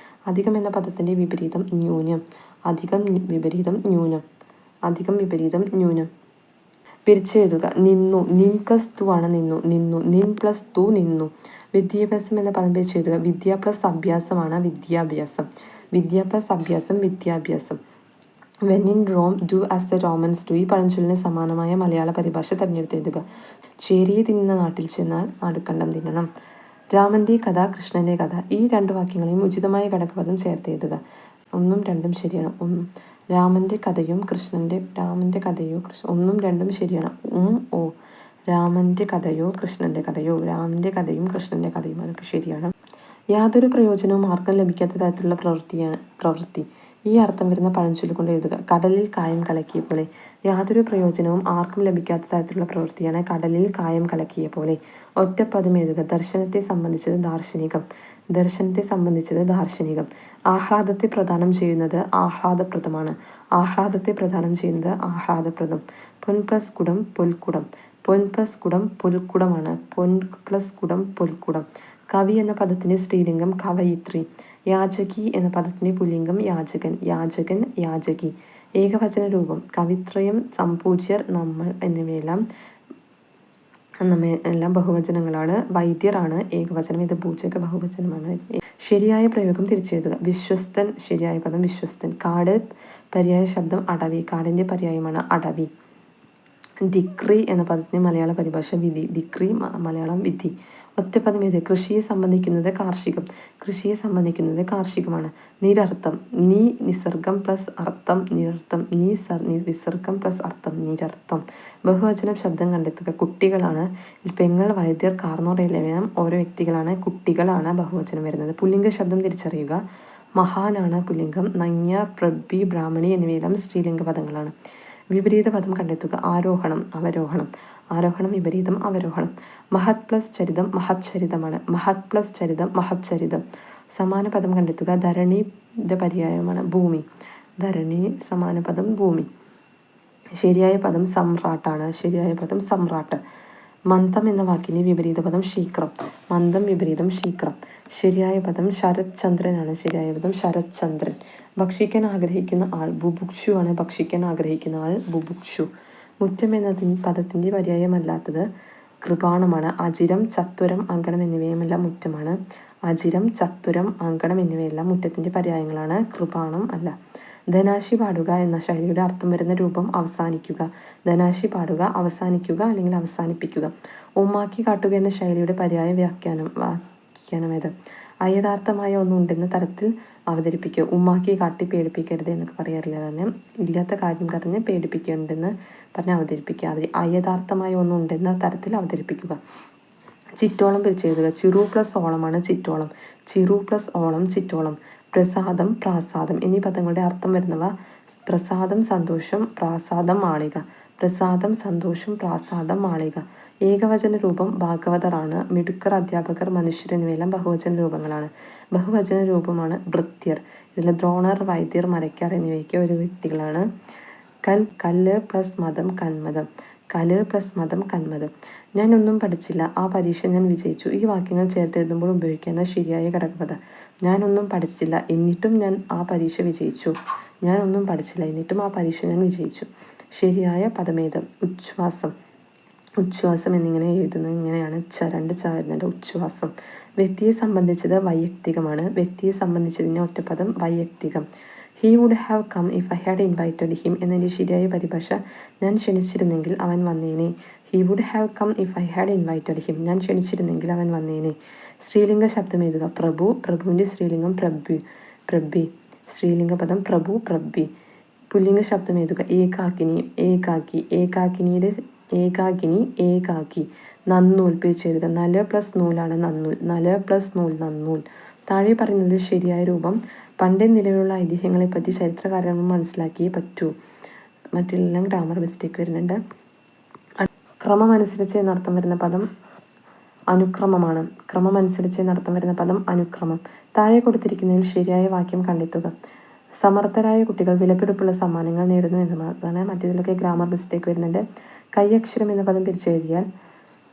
Speaker 1: അധികം എന്ന പദത്തിൻ്റെ വിപരീതം ന്യൂനം. അധികം വിപരീതം ന്യൂനം. അധികം വിപരീതം ന്യൂനം. പിരിച്ചെഴുതുക. നിന്നു. നിൻ പ്ലസ് തു ആണ് നിന്നു. നിന്നു. നിൻ പ്ലസ് തു നിന്നു. വിദ്യാഭ്യാസം എന്ന പദം പിരിച്ചെഴുതുക. വിദ്യ പ്ലസ് അഭ്യാസമാണ് വിദ്യാഭ്യാസം. വിദ്യ പ്ലസ് അഭ്യാസം വിദ്യാഭ്യാസം. When in Rome do as the Romans do ഈ പഴഞ്ചൊല്ലിന് സമാനമായ മലയാള പരിഭാഷ തിരഞ്ഞെടുത്തെഴുതുക. ചേരിയെ തിന്നുന്ന നാട്ടിൽ ചെന്നാൽ നാടുകണ്ടം തിന്നണം. രാമൻ്റെ കഥ കൃഷ്ണൻ്റെ കഥ ഈ രണ്ട് വാക്യങ്ങളെയും ഉചിതമായ ഘടകപദം ചേർത്തെഴുതുക. ഒന്നും രണ്ടും ശരിയാണ്. രാമൻ്റെ കഥയോ ഒന്നും രണ്ടും ശരിയാണ്. ഓ രാമൻ്റെ കഥയോ കൃഷ്ണൻ്റെ കഥയോ. രാമൻ്റെ കഥയും കൃഷ്ണൻ്റെ കഥയും അതൊക്കെ ശരിയാണ്. യാതൊരു പ്രയോജനവും ആർക്കും ലഭിക്കാത്ത തരത്തിലുള്ള പ്രവൃത്തി ഈ അർത്ഥം വരുന്ന പഴഞ്ചൊല്ല് കൊണ്ട് എഴുതുക. കടലിൽ കായം കലക്കിയ പോലെ. യാതൊരു പ്രയോജനവും ആർക്കും ലഭിക്കാത്ത തരത്തിലുള്ള പ്രവൃത്തിയാണ് കടലിൽ കായം കലക്കിയ പോലെ. ഒറ്റപ്പദം എഴുതുക. ദർശനത്തെ സംബന്ധിച്ചത് ദാർശനികം. ദർശനത്തെ സംബന്ധിച്ചത് ദാർശനികം. ആഹ്ലാദത്തെ പ്രദാനം ചെയ്യുന്നത് ആഹ്ലാദപ്രദമാണ്. ആഹ്ലാദത്തെ പ്രദാനം ചെയ്യുന്നത് ആഹ്ലാദപ്രദം. പൊൻ പ്ലസ് കുടം പൊൽക്കുടം. പൊൻ പ്ലസ് കുടം പൊൽക്കുടമാണ്. പൊൻ പ്ലസ് കുടം പൊൽക്കുടം. കവി എന്ന പദത്തിൻ്റെ സ്ത്രീലിംഗം കവയിത്രി. യാചകി എന്ന പദത്തിൻ്റെ പുല്ലിംഗം യാചകൻ. യാചകൻ യാചകി. ഏകവചന രൂപം. കവിത്രയം, സംപൂജ്യർ, നമ്മൾ എന്നിവയെല്ലാം ബഹുവചനങ്ങളാണ്. വൈദ്യരാണ് ഏകവചനം. ഇത് പൂജക ബഹുവചനമാണ്. ശരിയായ പ്രയോഗം തിരിച്ചെഴുതുക. വിശ്വസ്തൻ ശരിയായ പദം വിശ്വസ്തൻ. കാട് പര്യായ ശബ്ദം അടവി. കാടിൻ്റെ പര്യായമാണ് അടവി. ഡിക്രി എന്ന പദത്തിന് മലയാള പരിഭാഷ വിധി. ഡിക്രി മലയാളം വിധി. ഒറ്റപ്പദം ഏത്? കൃഷിയെ സംബന്ധിക്കുന്നത് കാർഷികം. കൃഷിയെ സംബന്ധിക്കുന്നത് കാർഷികമാണ്. നിരർത്ഥം. നീ നിസർഗം പ്ലസ് അർത്ഥം നിരർത്ഥം. വിസർഗം പ്ലസ് അർത്ഥം നിരർത്ഥം. ബഹുവചനം ശബ്ദം കണ്ടെത്തുക. കുട്ടികളാണ്. പെങ്ങൾ, വൈദ്യർ, കാർന്നോർ എല്ലാം ഓരോ വ്യക്തികളാണ്. കുട്ടികളാണ് ബഹുവചനം വരുന്നത്. പുല്ലിംഗ ശബ്ദം തിരിച്ചറിയുക. മഹാനാണ് പുല്ലിംഗം. നയ്യ, പ്രഭി, ബ്രാഹ്മണി എന്നിവയെല്ലാം സ്ത്രീലിംഗ പദങ്ങളാണ്. വിപരീത പദം കണ്ടെത്തുക. ആരോഹണം അവരോഹണം. ആരോഹണം വിപരീതം അവരോഹണം. മഹത് പ്ലസ് ചരിതം മഹത് ചരിതമാണ്. മഹത് പ്ലസ് ചരിതം മഹത് ചരിതം. സമാന പദം കണ്ടെത്തുക. ധരണിയുടെ പര്യായമാണ് ഭൂമി. ധരണി സമാന പദം ഭൂമി. ശരിയായ പദം സമ്രാട്ടാണ്. ശരിയായ പദം സമ്രാട്ട്. മന്ദം എന്ന വാക്കിന് വിപരീത പദം ശീക്രം. മന്ദം വിപരീതം ശീക്രം. ശരിയായ പദം ശരത് ചന്ദ്രനാണ്. ശരിയായ പദം ശരത് ചന്ദ്രൻ. ഭക്ഷിക്കാൻ ആഗ്രഹിക്കുന്ന ആൾ ബുഭുക്ഷു ആണ്. ഭക്ഷിക്കാൻ ആഗ്രഹിക്കുന്ന ആൾ ബുഭുക്ഷു. മുറ്റം എന്ന പദത്തിൻ്റെ പര്യായമല്ലാത്തത് കൃപാണമാണ്. അജിരം, ചത്വരം, അങ്കണം എന്നിവയുമെല്ലാം മുറ്റമാണ്. അജിരം, ചത്തുരം, അങ്കണം എന്നിവയെല്ലാം മുറ്റത്തിൻ്റെ പര്യായങ്ങളാണ്, കൃപാണം അല്ല. ധനാശി പാടുക എന്ന ശൈലിയുടെ അർത്ഥം വരുന്ന രൂപം അവസാനിക്കുക. ധനാശി പാടുക, അവസാനിക്കുക അല്ലെങ്കിൽ അവസാനിപ്പിക്കുക. ഉമ്മാക്കി കാട്ടുക എന്ന ശൈലിയുടെ പര്യായ വ്യാഖ്യാനം ഏത്? അയഥാർത്ഥമായ ഒന്നുണ്ടെന്ന തരത്തിൽ അവതരിപ്പിക്കുക. ഉമ്മാക്കി കാട്ടി പേടിപ്പിക്കരുത് എന്നൊക്കെ പറയാറില്ല, തന്നെ ഇല്ലാത്ത കാര്യം പറഞ്ഞ് പേടിപ്പിക്കേണ്ടെന്ന് പറഞ്ഞ് അവതരിപ്പിക്കുക. അത് അയഥാർത്ഥമായ ഒന്നുണ്ടെന്ന തരത്തിൽ അവതരിപ്പിക്കുക. ചിറ്റോളം പിരിച്ചെഴുതുക. ചിറു പ്ലസ് ഓളമാണ് ചിറ്റോളം. ചിറു പ്ലസ് ഓളം ചിറ്റോളം. പ്രസാദം, പ്രാസാദം എന്നീ പദങ്ങളുടെ അർത്ഥം വരുന്നവ പ്രസാദം, സന്തോഷം, പ്രാസാദം, മാളിക. പ്രസാദം, സന്തോഷം, പ്രാസാദം, മാളിക. ഏകവചന രൂപം ഭാഗവതറാണ്. മിടുക്കർ, അധ്യാപകർ, മനുഷ്യർ എന്നിവയെല്ലാം ബഹുവചന രൂപങ്ങളാണ്. ബഹുവചന രൂപമാണ് ഭൃത്യർ. ഇതിൽ ദ്രോണർ, വൈദ്യർ, മരക്കാർ എന്നിവയ്ക്ക് ഒരു വ്യക്തികളാണ്. കല്ല് പ്ലസ് മതം കന്മതം. കല് പ്ലസ് മതം കന്മതം. ഞാൻ ഒന്നും പഠിച്ചില്ല, ആ പരീക്ഷ ഞാൻ വിജയിച്ചു. ഈ വാക്യങ്ങൾ ചേർത്തെഴുതുമ്പോൾ ഉപയോഗിക്കുന്ന ശരിയായ ഘടകപദം. ഞാൻ ഒന്നും പഠിച്ചില്ല എന്നിട്ടും ഞാൻ ആ പരീക്ഷ വിജയിച്ചു. ഞാൻ ഒന്നും പഠിച്ചില്ല എന്നിട്ടും ആ പരീക്ഷ ഞാൻ വിജയിച്ചു. ശരിയായ പദമേത്? ഉച്ഛ്വാസം. ഉച്ഛ്വാസം എന്നിങ്ങനെ എഴുതുന്നത് ഇങ്ങനെയാണ്. രണ്ട് വരുന്നുണ്ട്. ഉച്ഛ്വാസം. വ്യക്തിയെ സംബന്ധിച്ചത് വൈയക്തികമാണ്. വ്യക്തിയെ സംബന്ധിച്ചതിന് ഒറ്റപ്പദം വൈയക്തികം. He would have come if I had invited him എന്നതിൻ്റെ ശരിയായ പരിഭാഷ ഞാൻ ക്ഷണിച്ചിരുന്നെങ്കിൽ അവൻ വന്നേനെ. He would have come if I had invited him. ഞാൻ ക്ഷണിച്ചിരുന്നെങ്കിൽ അവൻ വന്നേനെ. സ്ത്രീലിംഗ ശബ്ദം എഴുതുക. പ്രഭു. പ്രഭുവിൻ്റെ സ്ത്രീലിംഗം പ്രഭി. സ്ത്രീലിംഗ പദം പ്രഭു, പ്രഭി. പുല്ലിംഗ ശബ്ദം എഴുതുക. ഏകാകിനി, ഏകാക്കി. ഏകാകിനി, ഏകാക്കി. നന്നൂൽ പിരിച്ചെഴുതുക. നല് പ്ലസ് നൂലാണ് നന്നൂൽ. നല് പ്ലസ് നൂൽ, നന്നൂൽ. താഴെ പറയുന്നതിൽ ശരിയായ രൂപം. പണ്ടേ നിലവിലുള്ള ഐതിഹ്യങ്ങളെപ്പറ്റി ചരിത്രകാരന്മാർ മനസ്സിലാക്കിയേ പറ്റൂ. മറ്റെല്ലാം ഗ്രാമർ മിസ്റ്റേക്ക് വരുന്നുണ്ട്. ക്രമമനുസരിച്ച് എന്നർത്ഥം വരുന്ന പദം അനുക്രമമാണ്. ക്രമമനുസരിച്ച് എന്നർത്ഥം വരുന്ന പദം അനുക്രമം. താഴെ കൊടുത്തിരിക്കുന്നതിൽ ശരിയായ വാക്യം കണ്ടെത്തുക. സമർത്ഥരായ കുട്ടികൾ വിലപിടിപ്പുള്ള സമ്മാനങ്ങൾ നേടുന്നു എന്നതാണ്. മറ്റേതിലൊക്കെ ഗ്രാമർ മിസ്റ്റേക്ക് വരുന്നുണ്ട്. കൈയക്ഷരം എന്ന പദം പിരിച്ചെഴുതിയാൽ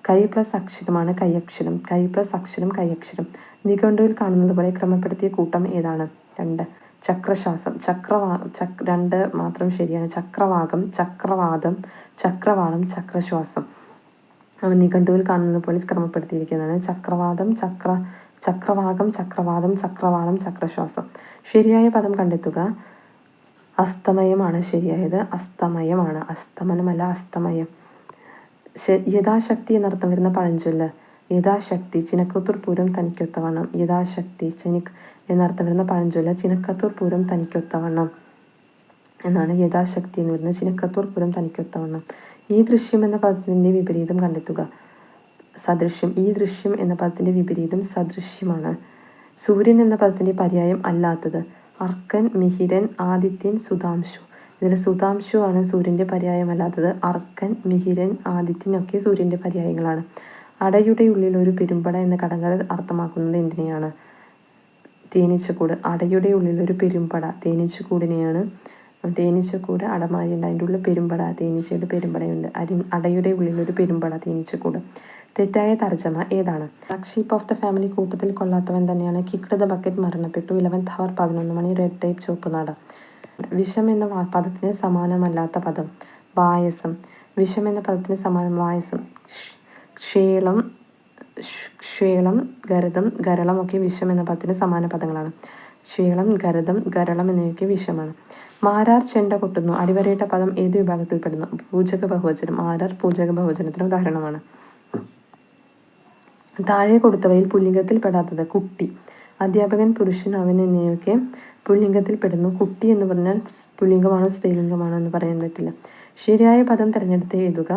Speaker 1: കൈ പ്ലസ് അക്ഷരമാണ് കൈയക്ഷരം. കൈ പ്ലസ് അക്ഷരം കൈയക്ഷരം. നിഘണ്ടുവിൽ കാണുന്നത് പോലെ ക്രമപ്പെടുത്തിയ കൂട്ടം ഏതാണ്? 2. ചക്രശ്വാസം. രണ്ട് മാത്രം ശരിയാണ്. ചക്രവാകം, ചക്രവാദം, ചക്രവാളം, ചക്രശ്വാസം. നിഘണ്ടുവിൽ കാണുന്നത് പോലെ ക്രമപ്പെടുത്തിയിരിക്കുന്നതാണ്. ചക്രവാദം, ചക്രവാകം, ചക്രവാദം, ചക്രവാളം, ചക്രശ്വാസം. ശരിയായ പദം കണ്ടെത്തുക. അസ്തമയമാണ് ശരിയായത്. അസ്തമയമാണ്, അസ്തമനമല്ല, അസ്തമയം. യഥാശക്തി എന്നർത്ഥം വരുന്ന പഴഞ്ചൊല്ല്. യഥാശക്തി. ചിനക്കത്തൂർ പൂരം തനിക്കൊത്തവണ്ണം. യഥാശക്തി എന്നർത്ഥം വരുന്ന പഴഞ്ചൊല്ല്. ചിനക്കത്തൂർ പൂരം തനിക്കൊത്തവണ്ണം എന്നാണ് യഥാശക്തി എന്ന് വരുന്നത്. ചിനക്കത്തൂർ പൂരം തനിക്കൊത്തവണ്ണം. ഈ ദൃശ്യം എന്ന പദത്തിൻ്റെ വിപരീതം കണ്ടെത്തുക. സദൃശ്യം. ഈ ദൃശ്യം എന്ന പദത്തിൻ്റെ വിപരീതം സദൃശ്യമാണ്. സൂര്യൻ എന്ന പദത്തിൻ്റെ പര്യായം അല്ലാത്തത്. അർക്കൻ, മിഹിരൻ, ആദിത്യൻ, സുധാംശു. ഇതിൽ സുധാംശു ആണ് സൂര്യൻ്റെ പര്യായമല്ലാത്തത്. അർക്കൻ, മിഹിരൻ, ആദിത്യൻ ഒക്കെ സൂര്യൻ്റെ പര്യായങ്ങളാണ്. അടയുടെ ഉള്ളിൽ ഒരു പെരുമ്പട എന്ന കടങ്കഥ അർത്ഥമാക്കുന്നത് എന്തിനെയാണ്? തേനീച്ചക്കൂട്. അടയുടെ ഉള്ളിൽ ഒരു പെരുമ്പട തേനീച്ചക്കൂടിനെയാണ്. തേനീച്ചക്കൂട് അടമാരിയുണ്ട്, അതിൻ്റെ ഉള്ളിൽ പെരുമ്പട, തേനീച്ചയുടെ പെരുമ്പടയുണ്ട്. അടയുടെ ഉള്ളിൽ ഒരു പെരുമ്പട തേനീച്ചക്കൂട്. തെറ്റായ തർജ്ജമ ഏതാണ്? Black sheep of the family കൂട്ടത്തിൽ കൊള്ളാത്തവൻ തന്നെയാണ്. കിക്ക്ഡ് ദ ബക്കറ്റ് മരണപ്പെട്ടു. 11th hour 11 മണി. റെഡ് ടേപ്പ് ചുവപ്പുനാട. വിഷം എന്ന പദത്തിന് സമാനമല്ലാത്ത പദം. പായസം. വിഷം എന്ന പദത്തിന് സമാനം പായസം. ക്ഷേളം, ഗരദം, ഗരളം ഒക്കെ വിഷം എന്ന പദത്തിന് സമാന പദങ്ങളാണ്. ക്ഷേളം, ഗരദം, ഗരളം എന്നിവയൊക്കെ വിഷമാണ്. മാരാർ ചെണ്ട കൊട്ടുന്നു. അടിവരയിട്ട പദം ഏത് വിഭാഗത്തിൽപ്പെടുന്നു? പൂജക ബഹുവചനം. മാരാർ പൂജക ബഹുവചനത്തിന് ഉദാഹരണമാണ്. താഴെ കൊടുത്തവയിൽ പുല്ലിംഗത്തിൽ പെടാത്തത്. കുട്ടി. അധ്യാപകൻ, പുരുഷൻ, അവൻ എന്നിവയൊക്കെ പുല്ലിംഗത്തിൽ പെടുന്നു. കുട്ടി എന്ന് പറഞ്ഞാൽ പുല്ലിംഗമാണോ സ്ത്രീലിംഗമാണോ എന്ന് പറയാൻ പറ്റില്ല. ശരിയായ പദം തിരഞ്ഞെടുത്ത് എഴുതുക.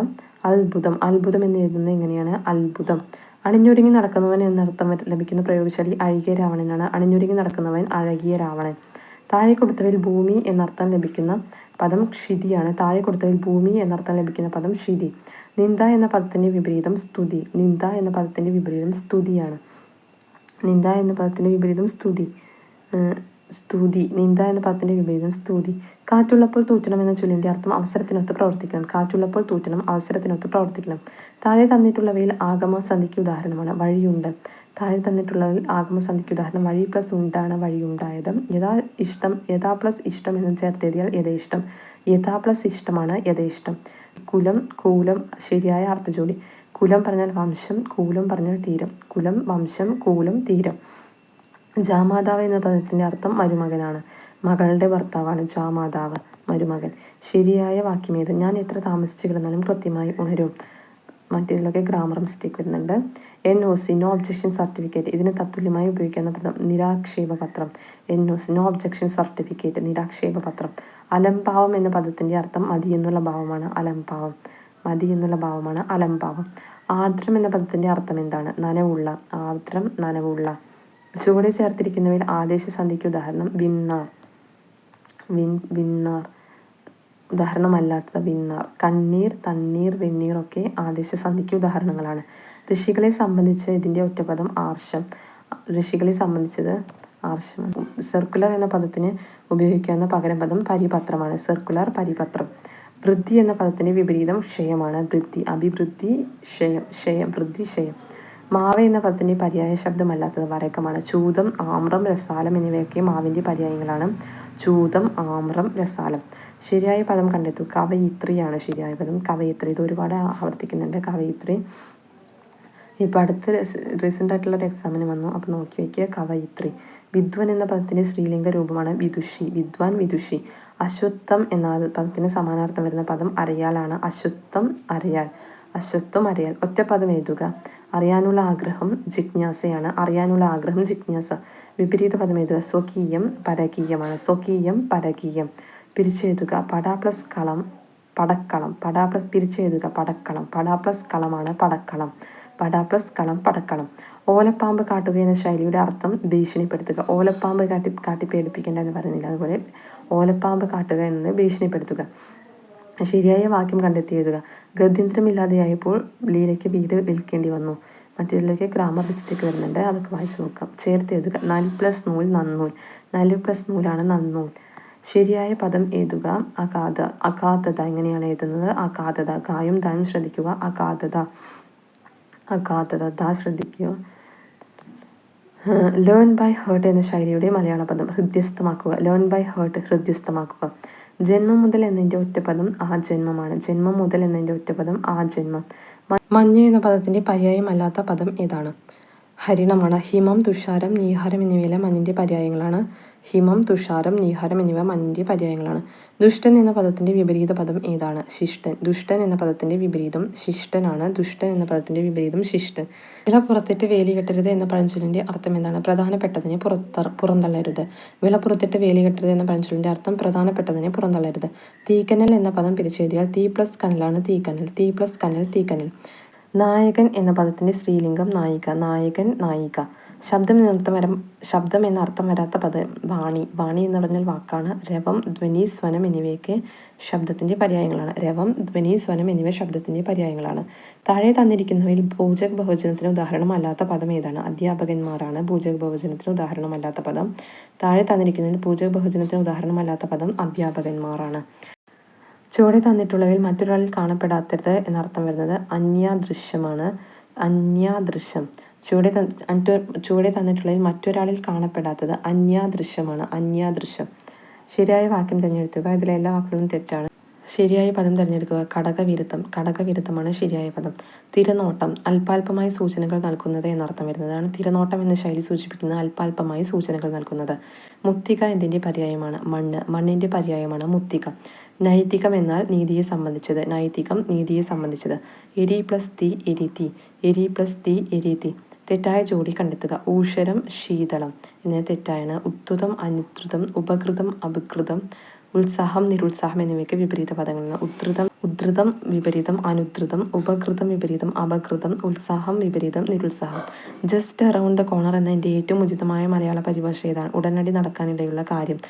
Speaker 1: അത്ഭുതം. അത്ഭുതം എന്ന് എഴുതുന്നത് എങ്ങനെയാണ്? അത്ഭുതം. അണിഞ്ഞൊരുങ്ങി നടക്കുന്നവൻ എന്നർത്ഥം ലഭിക്കുന്ന പ്രയോഗശാലി അഴകിയ രാവണനാണ്. അണിഞ്ഞൊരുങ്ങി നടക്കുന്നവൻ അഴകിയ രാവണൻ. താഴെ കൊടുത്തവയിൽ ഭൂമി എന്നർത്ഥം ലഭിക്കുന്ന പദം ക്ഷിതിയാണ്. താഴെ കൊടുത്തവയിൽ ഭൂമി എന്നർത്ഥം ലഭിക്കുന്ന പദം ക്ഷിതി. നിന്ദ എന്ന പദത്തിൻ്റെ വിപരീതം സ്തുതി. നിന്ദ എന്ന പദത്തിൻ്റെ വിപരീതം സ്തുതിയാണ്. നിന്ദ എന്ന പദത്തിൻ്റെ വിപരീതം സ്തുതി. നിന്ദ എന്ന പദത്തിൻ്റെ വിപരീതം സ്തുതി. കാറ്റുള്ളപ്പോൾ തൂറ്റണം എന്ന ചൊല്ലിൻ്റെ അർത്ഥം അവസരത്തിനൊത്ത് പ്രവർത്തിക്കണം. കാറ്റുള്ളപ്പോൾ തൂറ്റണം, അവസരത്തിനൊത്ത് പ്രവർത്തിക്കണം. താഴെ തന്നിട്ടുള്ളവയിൽ ആഗമസന്ധിക്ക് ഉദാഹരണമാണ്. വഴിയുണ്ട്. താഴെ തന്നിട്ടുള്ളവയിൽ ആഗമസന്ധിക്ക് ഉദാഹരണം വഴി പ്ലസ് ഉണ്ടാണ് വഴിയുണ്ടായത്. യഥാ പ്ലസ് ഇഷ്ടം എന്ന് ചേർത്തെഴുതിയാൽ യഥേഷ്ടം. യഥാ പ്ലസ് ഇഷ്ടമാണ് യഥേഷ്ടം. കുലം, കൂലം. ശരിയായ അർത്ഥജോഡി. കുലം പറഞ്ഞാൽ വംശം, കൂലം പറഞ്ഞാൽ തീരം. കുലം, വംശം, കൂലം, തീരം. ജാമാതാവ് എന്ന പദത്തിൻ്റെ അർത്ഥം മരുമകനാണ്. മകളുടെ ഭർത്താവാണ് ജാമാതാവ്, മരുമകൻ. ശരിയായ വാക്യമേത്? ഞാൻ എത്ര താമസിച്ചു കിടന്നാലും കൃത്യമായി ഉണരും. മറ്റേതിലൊക്കെ ഗ്രാമർ മിസ്റ്റേക്ക് വരുന്നുണ്ട്. NOC, no objection certificate. ഇതിന് തത്തുല്യമായി ഉപയോഗിക്കുന്ന പദം നിരാക്ഷേപ പത്രം. NOC, നോ ഒബ്ജക്ഷൻ സർട്ടിഫിക്കറ്റ്, നിരാക്ഷേപ പത്രം. അലംഭാവം എന്ന പദത്തിൻ്റെ അർത്ഥം മതി എന്നുള്ള ഭാവമാണ് അലംഭാവം. മതി എന്നുള്ള ഭാവമാണ് അലംഭാവം. ആർദ്രം എന്ന പദത്തിൻ്റെ അർത്ഥം എന്താണ്? നനവുള്ള. ആർദ്രം, നനവുള്ള. ചുവടെ ചേർത്തിരിക്കുന്നവയിൽ ആദേശസന്ധിക്ക് ഉദാഹരണം വിണ്ണാർ. വിണ്ണാർ. ഉദാഹരണമല്ലാത്തത് വിണ്ണാർ. കണ്ണീർ, തണ്ണീർ, വെണ്ണീർ ഒക്കെ ആദേശസന്ധിക്ക് ഉദാഹരണങ്ങളാണ്. ഋഷികളെ സംബന്ധിച്ച് ഇതിൻ്റെ ഒറ്റപ്പദം ആർഷം. ഋഷികളെ സംബന്ധിച്ചത് ആർഷമാണ്. സർക്കുലർ എന്ന പദത്തിന് ഉപയോഗിക്കാവുന്ന പകരം പദം പരിപത്രമാണ്. സർക്കുലർ, പരിപത്രം. വൃദ്ധി എന്ന പദത്തിൻ്റെ വിപരീതം ക്ഷയമാണ്. വൃദ്ധി, അഭിവൃദ്ധി, ക്ഷയം. ക്ഷയം, വൃദ്ധി, ക്ഷയം. മാവ് എന്ന പദത്തിൻ്റെ പര്യായ ശബ്ദമല്ലാത്തത് വരക്കമാണ്. ചൂതം, ആമ്രം, രസാലം എന്നിവയൊക്കെ മാവിൻ്റെ പര്യായങ്ങളാണ്. ചൂതം, ആമ്രം, രസാലം. ശരിയായ പദം കണ്ടെത്തു. കവയിത്രിയാണ് ശരിയായ പദം. കവയിത്രി. ഇത് ഒരുപാട് ആവർത്തിക്കുന്നുണ്ട്. കവയിത്രി. ഇപ്പോൾ അടുത്ത് റീസെൻ്റ് ആയിട്ടുള്ളൊരു എക്സാമിന് വന്നു, അപ്പോൾ നോക്കി വയ്ക്കുക. കവയിത്രി. വിദ്വാൻ എന്ന പദത്തിൻ്റെ സ്ത്രീലിംഗ രൂപമാണ് വിദുഷി. വിദ്വാൻ, വിദുഷി. അശ്വത്ഥം എന്ന പദത്തിന് സമാനാർത്ഥം വരുന്ന പദം അരയാലാണ്. അശ്വത്ഥം, അരയാൽ. അശ്വത്ഥം, അരയാൽ. ഒറ്റ പദം എഴുതുക. അറിയാനുള്ള ആഗ്രഹം ജിജ്ഞാസയാണ്. അറിയാനുള്ള ആഗ്രഹം ജിജ്ഞാസ. വിപരീത പദം എഴുതുക. സ്വകീയം, പരകീയമാണ്. സ്വകീയം, പരകീയം. പിരിച്ചെഴുതുക. പട പ്ലസ് കളം, പടക്കളം. പട പ്ലസ് പിരിച്ചെഴുതുക. പടക്കളം. പട പ്ലസ് കളമാണ് പടക്കളം. പട പ്ലസ് കളം, പടക്കളം. ഓലപ്പാമ്പ് കാട്ടുക എന്ന ശൈലിയുടെ അർത്ഥം ഭീഷണിപ്പെടുത്തുക. ഓലപ്പാമ്പ് കാട്ടി പേടിപ്പിക്കേണ്ട എന്ന് പറയുന്നില്ല. അതുപോലെ ഓലപ്പാമ്പ് കാട്ടുക എന്നത് ഭീഷണിപ്പെടുത്തുക. ശരിയായ വാക്യം കണ്ടെത്തി എഴുതുക. ഗത്യന്തരമില്ലാതെയായപ്പോൾ ലീലയ്ക്ക് വീട് വിൽക്കേണ്ടി വന്നു. മറ്റേതിലൊക്കെ ഗ്രാമർ മിസ്റ്റേക്ക് വരുന്നുണ്ട്, അതൊക്കെ വായിച്ചു നോക്കാം. ചേർത്ത് എഴുതുക. നൽ പ്ലസ് നൂൽ, നന്നൂൽ. നല് പ്ലസ് നൂലാണ് നന്നൂൽ. ശരിയായ പദം എഴുതുക. അഗാധ. അഗാധത എങ്ങനെയാണ് എഴുതുന്നത്? അഗാധത. ഗായും ദായും ശ്രദ്ധിക്കുക. അഗാധത. അഗാധത. ദാ ശ്രദ്ധിക്കുക. ലേൺ ബൈ ഹേർട്ട് എന്ന ശൈലിയുടെ മലയാള പദം ഹൃദ്യസ്ഥമാക്കുക. ലേൺ ബൈ ഹേർട്ട്, ഹൃദ്യസ്ഥമാക്കുക. ജന്മം മുതൽ എന്നതിൻ്റെ ഒറ്റപ്പദം ആ ജന്മമാണ്. ജന്മം മുതൽ എന്നതിൻ്റെ ഒറ്റപ്പദം ആ ജന്മം. മഞ്ഞ് എന്ന പദത്തിൻ്റെ പര്യായമല്ലാത്ത പദം ഏതാണ്? ഹരിണമാണ്. ഹിമം, തുഷാരം, നീഹാരം എന്നിവയെല്ലാം മഞ്ഞിൻ്റെ പര്യായങ്ങളാണ്. ഹിമം, തുഷാരം, നീഹാരം എന്നിവ മഞ്ഞിൻ്റെ പര്യായങ്ങളാണ്. ദുഷ്ടൻ എന്ന പദത്തിൻ്റെ വിപരീത പദം ഏതാണ്? ശിഷ്ടൻ. ദുഷ്ടൻ എന്ന പദത്തിൻ്റെ വിപരീതം ശിഷ്ടനാണ്. ദുഷ്ടൻ എന്ന പദത്തിൻ്റെ വിപരീതം ശിഷ്ടൻ. വിള പുറത്തിട്ട് വേലി കെട്ടരുത് എന്ന പഴഞ്ചൊല്ലിൻ്റെ അർത്ഥം എന്താണ്? പ്രധാനപ്പെട്ടതിനെ പുറന്തള്ളരുത്. വിള പുറത്തിട്ട് വേലി കെട്ടരുത് എന്ന പഴഞ്ചൊല്ലിൻ്റെ അർത്ഥം പ്രധാനപ്പെട്ടതിനെ പുറന്തള്ളരുത്. തീക്കനൽ എന്ന പദം പിരിച്ചെഴുതിയാൽ തീ പ്ലസ് കനലാണ് തീക്കനൽ. തീ പ്ലസ് കനൽ, തീക്കനൽ. നായകൻ എന്ന പദത്തിൻ്റെ സ്ത്രീലിംഗം നായിക. നായകൻ, നായിക. ശബ്ദം എന്ന അർത്ഥം വരാത്ത പദം വാണി. വാണി എന്ന് പറഞ്ഞാൽ വാക്കാണ്. രവം, ധ്വനി, സ്വനം എന്നിവയൊക്കെ ശബ്ദത്തിൻ്റെ പര്യായങ്ങളാണ്. രവം, ധ്വനി, സ്വനം എന്നിവ ശബ്ദത്തിൻ്റെ പര്യായങ്ങളാണ്. താഴെ തന്നിരിക്കുന്നവയിൽ പൂജക ബഹുവചനത്തിന് ഉദാഹരണമല്ലാത്ത പദം ഏതാണ്? അധ്യാപകന്മാരാണ് പൂജക ബഹുവചനത്തിന് ഉദാഹരണമല്ലാത്ത പദം. താഴെ തന്നിരിക്കുന്നതിൽ പൂജക ബഹുവചനത്തിന് ഉദാഹരണമല്ലാത്ത പദം അധ്യാപകന്മാരാണ്. ചുവടെ തന്നിട്ടുള്ളവയിൽ മറ്റൊരാളിൽ കാണപ്പെടാത്തത് എന്നർത്ഥം വരുന്നത് അന്യാദൃശ്യമാണ്. അന്യാദൃശ്യം. ചുവടെ തന്നിട്ടുള്ളതിൽ മറ്റൊരാളിൽ കാണപ്പെടാത്തത് അന്യാദൃശ്യമാണ്. അന്യാദൃശ്യം. ശരിയായ വാക്യം തിരഞ്ഞെടുക്കുക. ഇതിലെ എല്ലാ വാക്കുകളും തെറ്റാണ്. ശരിയായ പദം തിരഞ്ഞെടുക്കുക. കടകവിരുദ്ധം. കടകവിരുദ്ധമാണ് ശരിയായ പദം. തിരനോട്ടം. അല്പാൽപമായി സൂചനകൾ നൽകുന്നത് എന്നർത്ഥം വരുന്നതാണ്. തിരനോട്ടം എന്ന ശൈലി സൂചിപ്പിക്കുന്ന അല്പാൽപമായി സൂചനകൾ നൽകുന്നത്. മുത്തിക എന്തിൻ്റെ പര്യായമാണ്? മണ്ണ്. മണ്ണിൻ്റെ പര്യായമാണ് മുത്തിക. നൈതികം എന്നാൽ നീതിയെ സംബന്ധിച്ചത്. നൈതികം, നീതിയെ സംബന്ധിച്ചത്. എരി പ്ലസ് തീ, എരിതി. എരി പ്ലസ് തീ, എരിതി. തെറ്റായ ജോഡി കണ്ടെത്തുക. ഊഷരം, ശീതളം എന്നിവ തെറ്റായാണ്. ഉദ്ധൃതം, അനുദ്ധൃതം, ഉപകൃതം, അപകൃതം, ഉത്സാഹം, നിരുത്സാഹം എന്നിവയ്ക്ക് വിപരീത പദങ്ങളാണ്. ഉദ്ധൃതം വിപരീതം അനുദ്ധൃതം, ഉപകൃതം വിപരീതം അപകൃതം, ഉത്സാഹം വിപരീതം നിരുത്സാഹം. ജസ്റ്റ് അറൗണ്ട് ദ കോർണർ എന്നതിൻ്റെ ഏറ്റവും ഉചിതമായ മലയാള പരിഭാഷ ഏതാണ്? ഉടനടി നടക്കാനിടയുള്ള കാര്യം.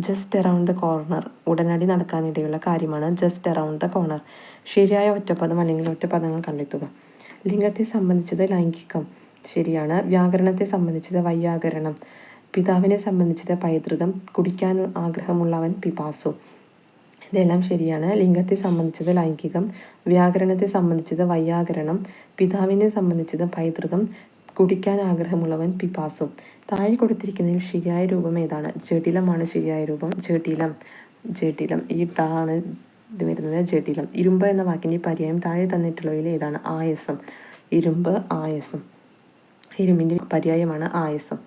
Speaker 1: ജസ്റ്റ് അറൗണ്ട് ദ കോർണർ, ഉടനടി നടക്കാനിടയുള്ള കാര്യമാണ് ജസ്റ്റ് അറൗണ്ട് ദ കോർണർ. ശരിയായ ഒറ്റപ്പദം അല്ലെങ്കിൽ ഒറ്റപ്പദങ്ങൾ കണ്ടെത്തുക. ലിംഗത്തെ സംബന്ധിച്ചത് ലൈംഗികം, ശരിയാണ്. വ്യാകരണത്തെ സംബന്ധിച്ചത് വൈയാകരണം. പിതാവിനെ സംബന്ധിച്ചത് പൈതൃകം. കുടിക്കാൻ ആഗ്രഹമുള്ളവൻ പിപാസു. ഇതെല്ലാം ശരിയാണ്. ലിംഗത്തെ സംബന്ധിച്ചത് ലൈംഗികം, വ്യാകരണത്തെ സംബന്ധിച്ചത് വൈയാകരണം, പിതാവിനെ സംബന്ധിച്ചത് പൈതൃകം, കുടിക്കാൻ ആഗ്രഹമുള്ളവൻ പിപാസു. താഴെ കൊടുത്തിരിക്കുന്നതിൽ ശരിയായ രൂപം ഏതാണ്? ജഡിലമാണ് ശരിയായ രൂപം. ജഡിലം. ജഡിലം. ഈ ടാണ് ഇത് വരുന്നത്. ജഡിലം. ഇരുമ്പ് എന്ന വാക്കിൻ്റെ പര്യായം താഴെ തന്നിട്ടുള്ളവയിൽ ഏതാണ്? ആയസം. ഇരുമ്പ്, ആയസം. ഇരുമ്പിൻ്റെ പര്യായമാണ് ആയസം.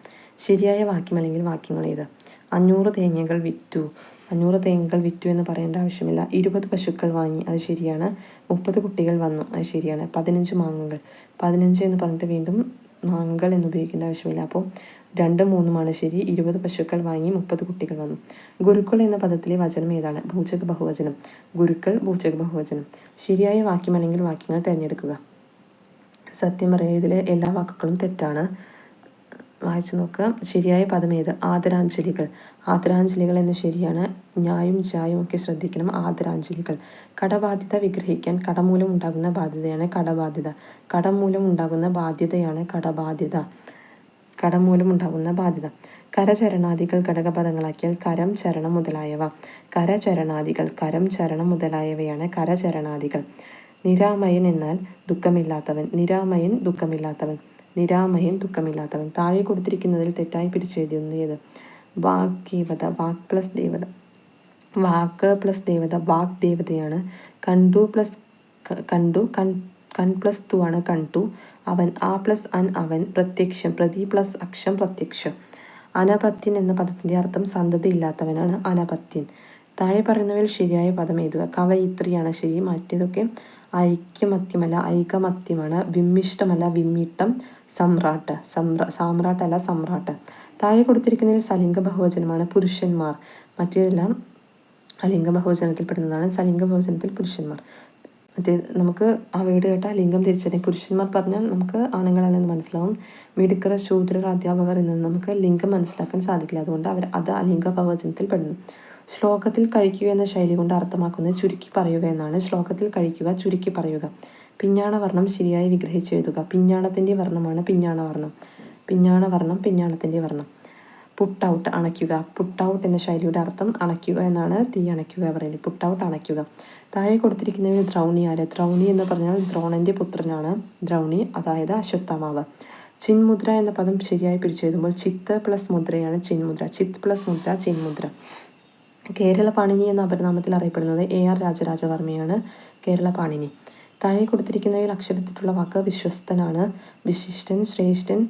Speaker 1: ശരിയായ വാക്യം അല്ലെങ്കിൽ വാക്യങ്ങൾ ഏത്? 500 തേങ്ങകൾ വിറ്റു. 500 തേങ്ങകൾ വിറ്റു എന്ന് പറയേണ്ട ആവശ്യമില്ല. 20 പശുക്കൾ വാങ്ങി, അത് ശരിയാണ്. 30 കുട്ടികൾ വന്നു, അത് ശരിയാണ്. 15 മാങ്ങകൾ, 15 എന്ന് പറഞ്ഞിട്ട് വീണ്ടും മാങ്ങകൾ എന്ന് ഉപയോഗിക്കേണ്ട ആവശ്യമില്ല. അപ്പോൾ 2ഉം 3ഉമാണ് ശരി. 20 പശുക്കൾ വാങ്ങി, 30 കുട്ടികൾ വന്നു. ഗുരുക്കൾ എന്ന പദത്തിലെ വചനം ഏതാണ്? ഭൂചക ബഹുവചനം. ഗുരുക്കൾ ഭൂചക ബഹുവചനം. ശരിയായ വാക്യം അല്ലെങ്കിൽ വാക്യങ്ങൾ തിരഞ്ഞെടുക്കുക. സത്യം പറയുക, ഇതിലെ എല്ലാ വാക്കുകളും തെറ്റാണ്. വായിച്ചു നോക്കുക. ശരിയായ പദം ഏത്? ആദരാഞ്ജലികൾ. ആദരാഞ്ജലികൾ എന്ന് ശരിയാണ്. ന്യായും ജായും ഒക്കെ ശ്രദ്ധിക്കണം. ആദരാഞ്ജലികൾ. കടബാധ്യത വിഗ്രഹിക്കാൻ കടം മൂലം ഉണ്ടാകുന്ന ബാധ്യതയാണ് കടബാധ്യത. കടം മൂലം ഉണ്ടാകുന്ന ബാധ്യതയാണ് കടബാധ്യത. കടം മൂലം ഉണ്ടാകുന്ന ബാധ്യത. കരചരണാദികൾ ഘടകപദങ്ങളാക്കിയാൽ കരം, ചരണം മുതലായവ. കരചരണാദികൾ, കരം, ചരണം മുതലായവയാണ് കരചരണാദികൾ. നിരാമയൻ എന്നാൽ ദുഃഖമില്ലാത്തവൻ. നിരാമയൻ ദുഃഖമില്ലാത്തവൻ. നിരാമയൻ ദുഃഖമില്ലാത്തവൻ. താഴെ കൊടുത്തിരിക്കുന്നതിൽ തെറ്റായി പിടിച്ചെഴുതിയത് ഏത്? വാഗ്ദേവത. വാക് പ്ലസ് ദേവത. വാക്ക് പ്ലസ് ദേവത വാഗ് ദേവതയാണ്. കണ്ടു പ്ലസ് കണ്ടു, കൺ പ്ലസ് തു ആണ് കണ്ടു. അവൻ, ആ പ്ലസ് അൻ അവൻ. പ്രത്യക്ഷം, പ്രതി പ്ലസ് അക്ഷം പ്രത്യക്ഷം. അനപത്യൻ എന്ന പദത്തിൻ്റെ അർത്ഥം സന്തതിയില്ലാത്തവനാണ് അനപത്യൻ. താഴെ പറയുന്നവയിൽ ശരിയായ പദം എഴുതുക. കവയിത്രിയാണ് ശരി. മറ്റേതൊക്കെ ഐക്യമത്യമല്ല ഐകമത്യമാണ്. വിമ്മിഷ്ടമല്ല വിമ്മിട്ടം. സമ്രാട്ട്, സാമ്രാട്ട് അല്ല സമ്രാട്ട്. താഴെ കൊടുത്തിരിക്കുന്നതിൽ സലിംഗ ബഹുവചനമാണ് പുരുഷന്മാർ. മറ്റേതെല്ലാം അലിംഗ ബഹുവചനത്തിൽപ്പെടുന്നതാണ്. സലിംഗ ബഹുവചനത്തിൽ പുരുഷന്മാർ. മറ്റേ നമുക്ക് ആ വീട് കേട്ടാൽ ലിംഗം തിരിച്ചറിയാം. പുരുഷന്മാർ പറഞ്ഞാൽ നമുക്ക് ആണുങ്ങളാണെന്ന് മനസ്സിലാവും. മിടുക്കർ, ശൂദ്രർ, അധ്യാപകർ എന്നത് നമുക്ക് ലിംഗം മനസ്സിലാക്കാൻ സാധിക്കില്ല. അതുകൊണ്ട് അത് അലിംഗ ബഹുവചനത്തിൽ പെടുന്നു. ശ്ലോകത്തിൽ കഴിക്കുക എന്ന ശൈലി കൊണ്ട് അർത്ഥമാക്കുന്നത് ചുരുക്കി പറയുക എന്നാണ്. ശ്ലോകത്തിൽ കഴിക്കുക, ചുരുക്കി പറയുക. പിഞ്ഞാണ വർണ്ണം ശരിയായി വിഗ്രഹിച്ചെഴുതുക. പിഞ്ഞാണത്തിൻ്റെ വർണ്ണമാണ് പിഞ്ഞാണ വർണ്ണം. പിഞ്ഞാണ വർണ്ണം പിഞ്ഞാണത്തിൻ്റെ വർണ്ണം. പുട്ട് ഔട്ട്, അണയ്ക്കുക. പുട്ട് ഔട്ട് എന്ന ശൈലിയുടെ അർത്ഥം അണയ്ക്കുക എന്നാണ്. തീ അണയ്ക്കുക പറയുന്നത്. പുട്ട് ഔട്ട്, അണയ്ക്കുക. താഴെ കൊടുത്തിരിക്കുന്നതിൽ ദ്രൗണി ആര്? ദ്രൗണി എന്ന് പറഞ്ഞാൽ ദ്രോണൻ്റെ പുത്രനാണ് ദ്രൗണി, അതായത് അശ്വത്ഥാമാവ്. ചിന്മുദ്ര എന്ന പദം ശരിയായി പിടിച്ചെഴുതുമ്പോൾ ചിത്ത് പ്ലസ് മുദ്രയാണ് ചിന്മുദ്ര. ചിത്ത് പ്ലസ് മുദ്ര ചിന്മുദ്ര. കേരള പാണിനി എന്ന അപരനാമത്തിൽ അറിയപ്പെടുന്നത് AR രാജരാജവർമ്മയാണ് കേരള പാണിനി. താഴെ കൊടുത്തിരിക്കുന്നതിൽ അക്ഷരത്തിലുള്ള വാക്ക് വിശ്വസ്തനാണ്. വിശിഷ്ടൻ, ശ്രേഷ്ഠൻ,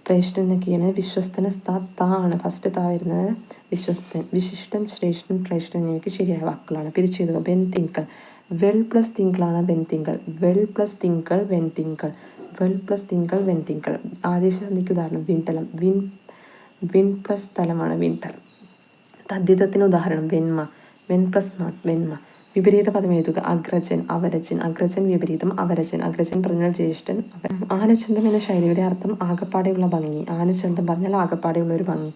Speaker 1: ശ്രേഷ്ഠൻ എന്നൊക്കെയാണ്. വിശ്വസ്തന് ത ആണ് ഫസ്റ്റ് ത വരുന്നത്. വിശ്വസ്തൻ, വിശിഷ്ടൻ, ശ്രേഷ്ഠൻ, ശ്രേഷ്ഠൻ എന്നിവയ്ക്ക് ശരിയായ വാക്കുകളാണ്. പിരിച്ചെഴുതുക. വെൺ തിങ്കൾ. വെൾ പ്ലസ് തിങ്കളാണ് വെൺ തിങ്കൾ. വെൾ പ്ലസ് തിങ്കൾ വെൺ തിങ്കൾ. വെൾ പ്ലസ് തിങ്കൾ വെൺ തിങ്കൾ. ആദേശസന്ധിക്ക് ഉദാഹരണം വിൺതലം. വിൺ പ്ലസ് തലമാണ് വിൺതലം. തദ്ധിതത്തിന് ഉദാഹരണം വെണ്മ. വെൺ പ്ലസ് മ വെണ്മ. വിപരീത പദം എഴുതുക. അഗ്രജൻ, അവരജൻ. അഗ്രജൻ വിപരീതം അവരജൻ. അഗ്രജൻ പറഞ്ഞാൽ ജ്യേഷ്ഠൻ. ആനച്ചന്തം എന്ന ശൈലിയുടെ അർത്ഥം ആകപ്പാടെയുള്ള ഭംഗി. ആനച്ചന്തം പറഞ്ഞാൽ ആകപ്പാടെയുള്ള ഒരു ഭംഗി.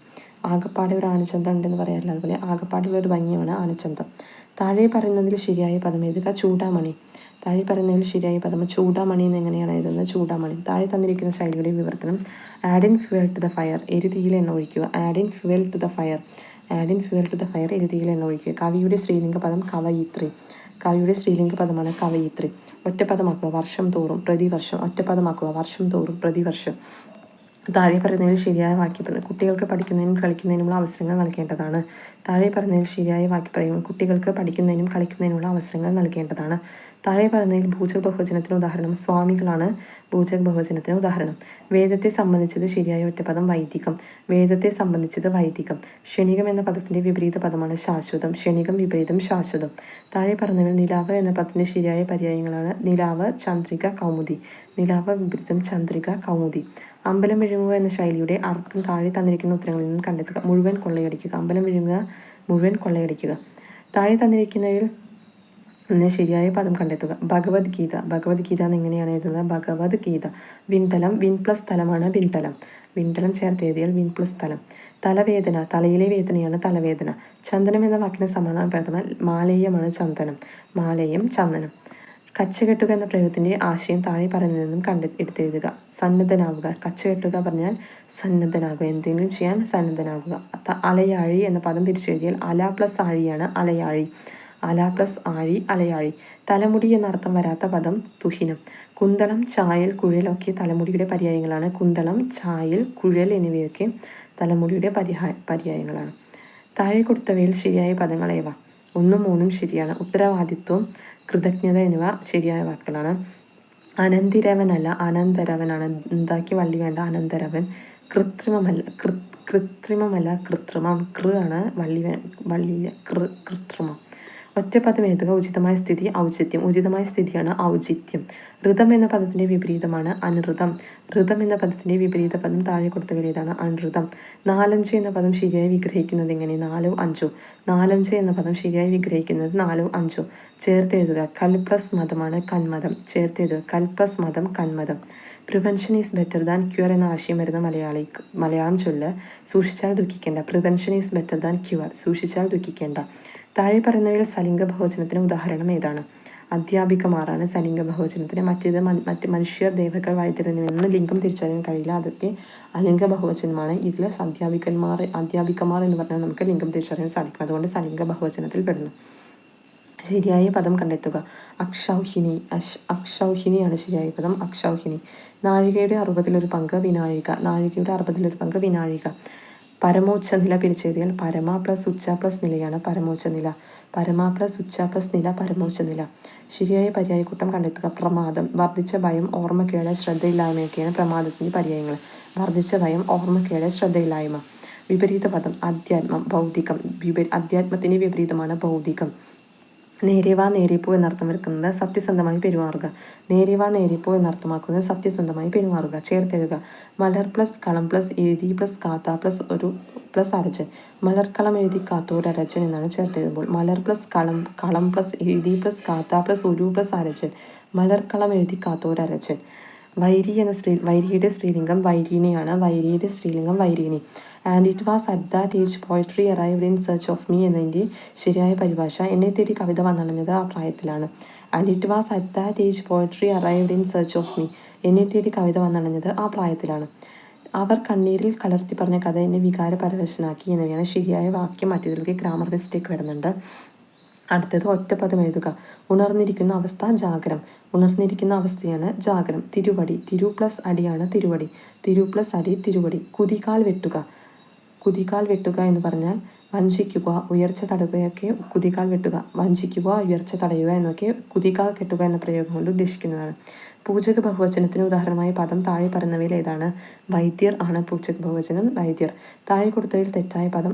Speaker 1: ആകപ്പാടെ ഒരു ആനച്ചന്തം ഉണ്ടെന്ന് പറയാറില്ല, അതുപോലെ ആകപ്പാടെയുള്ള ഒരു ഭംഗിയാണ് ആനച്ചന്തം. താഴെ പറയുന്നതിൽ ശരിയായ പദം എഴുതുക. ചൂടാമണി. താഴെ പറയുന്നതിൽ ശരിയായ പദം ചൂടാമണി എന്ന് എങ്ങനെയാണ് എഴുതുന്നത്? ചൂടാമണി. താഴെ തന്നിരിക്കുന്ന ശൈലിയുടെ വിവർത്തനം. Add in fuel to the fire. എരുതിയിൽ എണ്ണ ഒഴിക്കുക. Add in fuel to the fire. Add in fuel to the fire. എരുതിയിൽ എണ്ണ ഒഴിക്കുക. കവിയുടെ സ്ത്രീലിംഗ പദം കവയിത്രി. കവിയുടെ സ്ത്രീലിംഗ പദമാണ് കവയിത്രി. ഒറ്റപ്പദമാക്കുക. വർഷം തോറും, പ്രതിവർഷം. ഒറ്റപ്പദമാക്കുക. വർഷം തോറും, പ്രതിവർഷം. താഴെ പറയുന്നതിൽ ശരിയായ വാക്യം. കുട്ടികൾക്ക് പഠിക്കുന്നതിനും കളിക്കുന്നതിനുമുള്ള അവസരങ്ങൾ നൽകേണ്ടതാണ്. താഴെ പറയുന്നതിൽ ശരിയായ വാക്യം പറയുമ്പോൾ കുട്ടികൾക്ക് പഠിക്കുന്നതിനും കളിക്കുന്നതിനുള്ള അവസരങ്ങൾ നൽകേണ്ടതാണ്. താഴെ പറയുന്നതിൽ ഭൂചക ബഹുവചനത്തിന് ഉദാഹരണം സ്വാമികളാണ്. ഭൂചക ബഹുവചനത്തിന് ഉദാഹരണം. വേദത്തെ സംബന്ധിച്ചത് ശരിയായ ഒറ്റപ്പദം വൈദികം. വേദത്തെ സംബന്ധിച്ചത് വൈദികം. ക്ഷണികം എന്ന പദത്തിൻ്റെ വിപരീത പദമാണ് ശാശ്വതം. ക്ഷണികം വിപരീതം ശാശ്വതം. താഴെ പറഞ്ഞതിൽ നിലാവ് എന്ന പദത്തിൻ്റെ ശരിയായ പര്യായങ്ങളാണ് നിലാവ്, ചന്ദ്രിക, കൗമുദി. നിലാവ് വിപരീതം ചന്ദ്രിക, കൗമുദി. അമ്പലം വിഴുങ്ങുക എന്ന ശൈലിയുടെ അർത്ഥം താഴെ തന്നിരിക്കുന്ന ഉത്തരങ്ങളിൽ നിന്നും കണ്ടെത്തുക. മുഴുവൻ കൊള്ളയടിക്കുക. അമ്പലം വിഴുങ്ങുക, മുഴുവൻ കൊള്ളയടിക്കുക. താഴെ തന്നിരിക്കുന്നതിൽ നിന്ന് ശരിയായ പദം കണ്ടെത്തുക. ഭഗവത്ഗീത. ഭഗവത്ഗീത എന്നെങ്ങനെയാണ് എഴുതുന്നത്? ഭഗവത്ഗീത. വിൺതലം. വിൺ പ്ലസ് തലമാണ് വിൺതലം. വിൺതലം ചേർത്ത് എഴുതിയാൽ വിൺ പ്ലസ് തലം. തലവേദന. തലയിലെ വേദനയാണ് തലവേദന. ചന്ദനം എന്ന വാക്കിന് സമാന പദം മാലേയമാണ് ചന്ദനം. മാലേയം, ചന്ദനം. കച്ചകെട്ടുക എന്ന പ്രയോഗത്തിൻ്റെ ആശയം താഴെ പറയുന്നതിൽ നിന്നും എടുത്തെഴുതുക. സന്നദ്ധനാവുക. കച്ചകെട്ടുക പറഞ്ഞാൽ സന്നദ്ധനാകുക, എന്തെങ്കിലും ചെയ്യാൻ സന്നദ്ധനാകുക. അലയാഴി എന്ന പദം തിരിച്ചെഴുതിയാൽ അല പ്ലസ് ആഴിയാണ് അലയാഴി. അല പ്ലസ് ആഴി, അലയാഴി. തലമുടി എന്നർത്ഥം വരാത്ത പദം തുഹിനം. കുന്തളം, ചായൽ, കുഴലൊക്കെ തലമുടിയുടെ പര്യായങ്ങളാണ്. കുന്തളം, ചായൽ, കുഴൽ എന്നിവയൊക്കെ തലമുടിയുടെ പര്യായങ്ങളാണ്. താഴെ കൊടുത്തവയിൽ ശരിയായ പദങ്ങൾ ഏവ? 1ഉം 3ഉം ശരിയാണ്. ഉത്തരവാദിത്വം, കൃതജ്ഞത എന്നിവ ശരിയായ വാക്കുകളാണ്. അനന്തിരവനല്ല അനന്തരവനാണ്. എന്താക്കി വള്ളി വേണ്ട അനന്തരവൻ. കൃത്രിമമല്ല കൃത്രിമം. ആണ് വള്ളി കൃത്രിമം. ഒറ്റപ്പദം എഴുതുക. ഉചിതമായ സ്ഥിതി ഔചിത്യം. ഉചിതമായ സ്ഥിതിയാണ് ഔചിത്യം. ഋതം എന്ന പദത്തിന്റെ വിപരീതമാണ് അനൃതം. ഋതം എന്ന പദത്തിന്റെ വിപരീത പദം താഴെ കൊടുത്തവയിൽ ഏതാണ്? അനൃതം. 4-5 എന്ന പദം ശരിയായി വിഗ്രഹിക്കുന്നത് എങ്ങനെ? 4-5. 4-5 എന്ന പദം ശരിയായി വിഗ്രഹിക്കുന്നത് 4-5. ചേർത്തെഴുതുക. കൽ പ്ലസ് മതമാണ് കന്മതം. ചേർത്തെഴുതുക. കൽ പ്ലസ് മതം കന്മതം. Prevention is better than cure എന്ന ആശയം വരുന്ന മലയാളം ചൊല്ല് സൂക്ഷിച്ചാൽ ദുഃഖിക്കേണ്ട. Prevention is better than cure. സൂക്ഷിച്ചാൽ ദുഃഖിക്കേണ്ട. താഴെ പറയുന്നവയിൽ സലിംഗ ബഹുവചനത്തിന് ഉദാഹരണം ഏതാണ്? അധ്യാപികമാരാണ് സലിംഗ ബഹുവചനത്തിന്. മറ്റ് മനുഷ്യർ, ദേവകൾ, വൈദ്യർ എന്നിവയൊന്നും ലിംഗം തിരിച്ചറിയാൻ കഴിയില്ല. അതൊക്കെ അലിംഗ ബഹുവചനമാണ്. ഇതിൽ അധ്യാപികമാർ എന്ന് പറഞ്ഞാൽ നമുക്ക് ലിംഗം തിരിച്ചറിയാൻ സാധിക്കും. അതുകൊണ്ട് സലിംഗ ബഹുവചനത്തിൽ പെടുന്നു. ശരിയായ പദം കണ്ടെത്തുക. അക്ഷൗഹിണിയാണ് ശരിയായ പദം. അക്ഷൗഹിണി. നാഴികയുടെ 60 പങ്ക് വിനാഴിക. നാഴികയുടെ 60 പങ്ക് വിനാഴിക. പരമോച്ച നില പിരിച്ചെഴുതിയാൽ പരമ പ്ലസ് ഉച്ച പ്ലസ് നിലയാണ് പരമോച്ച നില. പരമ പ്ലസ് ഉച്ച പ്ലസ് നില പരമോച്ച നില. ശരിയായ പര്യായക്കൂട്ടം കണ്ടെത്തുക. പ്രമാദം. വർദ്ധിച്ച ഭയം, ഓർമ്മക്കേട്, ശ്രദ്ധയില്ലായ്മയൊക്കെയാണ് പ്രമാദത്തിന്റെ പര്യായങ്ങൾ. വർദ്ധിച്ച ഭയം, ഓർമ്മക്കേട്, ശ്രദ്ധയില്ലായ്മ. വിപരീത പദം അധ്യാത്മം, ഭൗതികം. അധ്യാത്മത്തിന്റെ വിപരീതമാണ് ഭൗതികം. നേരെവാ നേരെപ്പോ എന്നർത്ഥം വരുന്നത് സത്യസന്ധമായി പെരുമാറുക. നേരെവാ നേരെപ്പോ എന്നർത്ഥമാക്കുന്നത് സത്യസന്ധമായി പെരുമാറുക. ചേർത്തെഴുതുക. മലർ പ്ലസ് കളം പ്ലസ് എഴുതി പ്ലസ് കാത്ത പ്ലസ് ഒരു പ്ലസ് അരച്ചൻ. മലർക്കളം എഴുതി കാത്തോരരച്ചൻ എന്നാണ് ചേർത്തെഴുതുമ്പോൾ. മലർ പ്ലസ് കളം പ്ലസ് എഴുതി പ്ലസ് കാത്ത പ്ലസ് ഒരു പ്ലസ് അരച്ചൻ. മലർക്കളം എഴുതി കാത്തോരരച്ചൻ. വൈരിയുടെ സ്ത്രീലിംഗം വൈരീണിയാണ്. വൈരിയുടെ സ്ത്രീലിംഗം വൈരീണി. And it was at that age poetry arrived in search of me എന്നതിൻ്റെ ശരിയായ പരിഭാഷ എന്നെ തേടി കവിത വന്നണഞ്ഞത് ആ പ്രായത്തിലാണ്. And it was at that age poetry arrived in search of me. എന്നെ തേടി കവിത വന്നണഞ്ഞത് ആ പ്രായത്തിലാണ്. അവർ കണ്ണീരിൽ കലർത്തി പറഞ്ഞ കഥ എന്നെ വികാരപരവശനാക്കി എന്നിവയാണ് ശരിയായ വാക്യം. മറ്റേതിലേക്ക് ഗ്രാമർ മിസ്റ്റേക്ക് വരുന്നുണ്ട്. അടുത്തത് ഒറ്റപ്പദം എഴുതുക. ഉണർന്നിരിക്കുന്ന അവസ്ഥ ജാഗരം. ഉണർന്നിരിക്കുന്ന അവസ്ഥയാണ് ജാഗരം. തിരുവടി. തിരു പ്ലസ് അടിയാണ് തിരുവടി. തിരു പ്ലസ് അടി തിരുവടി. കുതികാൽ വെട്ടുക. കുതികാൽ വെട്ടുക എന്ന് പറഞ്ഞാൽ വഞ്ചിക്കുക, ഉയർച്ച തടയുകയൊക്കെ കുതികാൽ വെട്ടുക. വഞ്ചിക്കുക, ഉയർച്ച തടയുക എന്നൊക്കെ കുതികാൽ കെട്ടുക എന്ന പ്രയോഗം കൊണ്ട് ഉദ്ദേശിക്കുന്നതാണ്. പൂജക ബഹുവചനത്തിന് ഉദാഹരണമായ പദം താഴെ പറയുന്നവയിൽ ഏതാണ്? വൈദ്യർ ആണ് പൂജക ബഹുവചനം. വൈദ്യർ. താഴെ കൊടുത്തവയിൽ തെറ്റായ പദം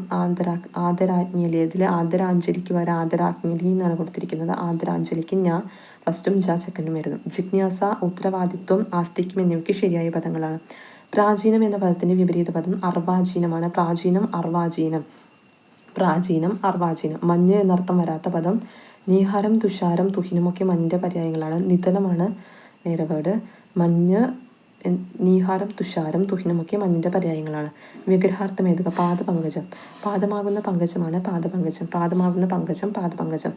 Speaker 1: ആദരാജ്ഞലി. ഇതിൽ ആദരാഞ്ജലിക്ക് വരെ ആദരാജ്ഞലി എന്നാണ് കൊടുത്തിരിക്കുന്നത്. ആദരാഞ്ജലിക്ക് ഞാൻ ഫസ്റ്റും സെക്കൻഡും വരുന്നു. ജിജ്ഞാസ, ഉത്തരവാദിത്വം, ആസ്തിക്യം എന്നിവയ്ക്ക് ശരിയായ പദങ്ങളാണ്. പ്രാചീനം എന്ന പദത്തിന്റെ വിപരീത പദം അർവാചീനമാണ്. പ്രാചീനം അർവാചീനം. പ്രാചീനം അർവാചീനം. മഞ്ഞ് എന്നർത്ഥം വരാത്ത പദം നീഹാരം, തുഷാരം, തുഹിനുമൊക്കെ മഞ്ഞിന്റെ പര്യായങ്ങളാണ്. നിതലമാണ് വേറെ വേർഡ്. മഞ്ഞ്, നീഹാരം, തുഷാരം, തുഹിനുമൊക്കെ മഞ്ഞിന്റെ പര്യായങ്ങളാണ്. വിഗ്രഹാർത്ഥം എഴുതുക. പാദപങ്കജം. പാദമാകുന്ന പങ്കജമാണ് പാദപങ്കജം. പാദമാകുന്ന പങ്കജം പാദപങ്കജം.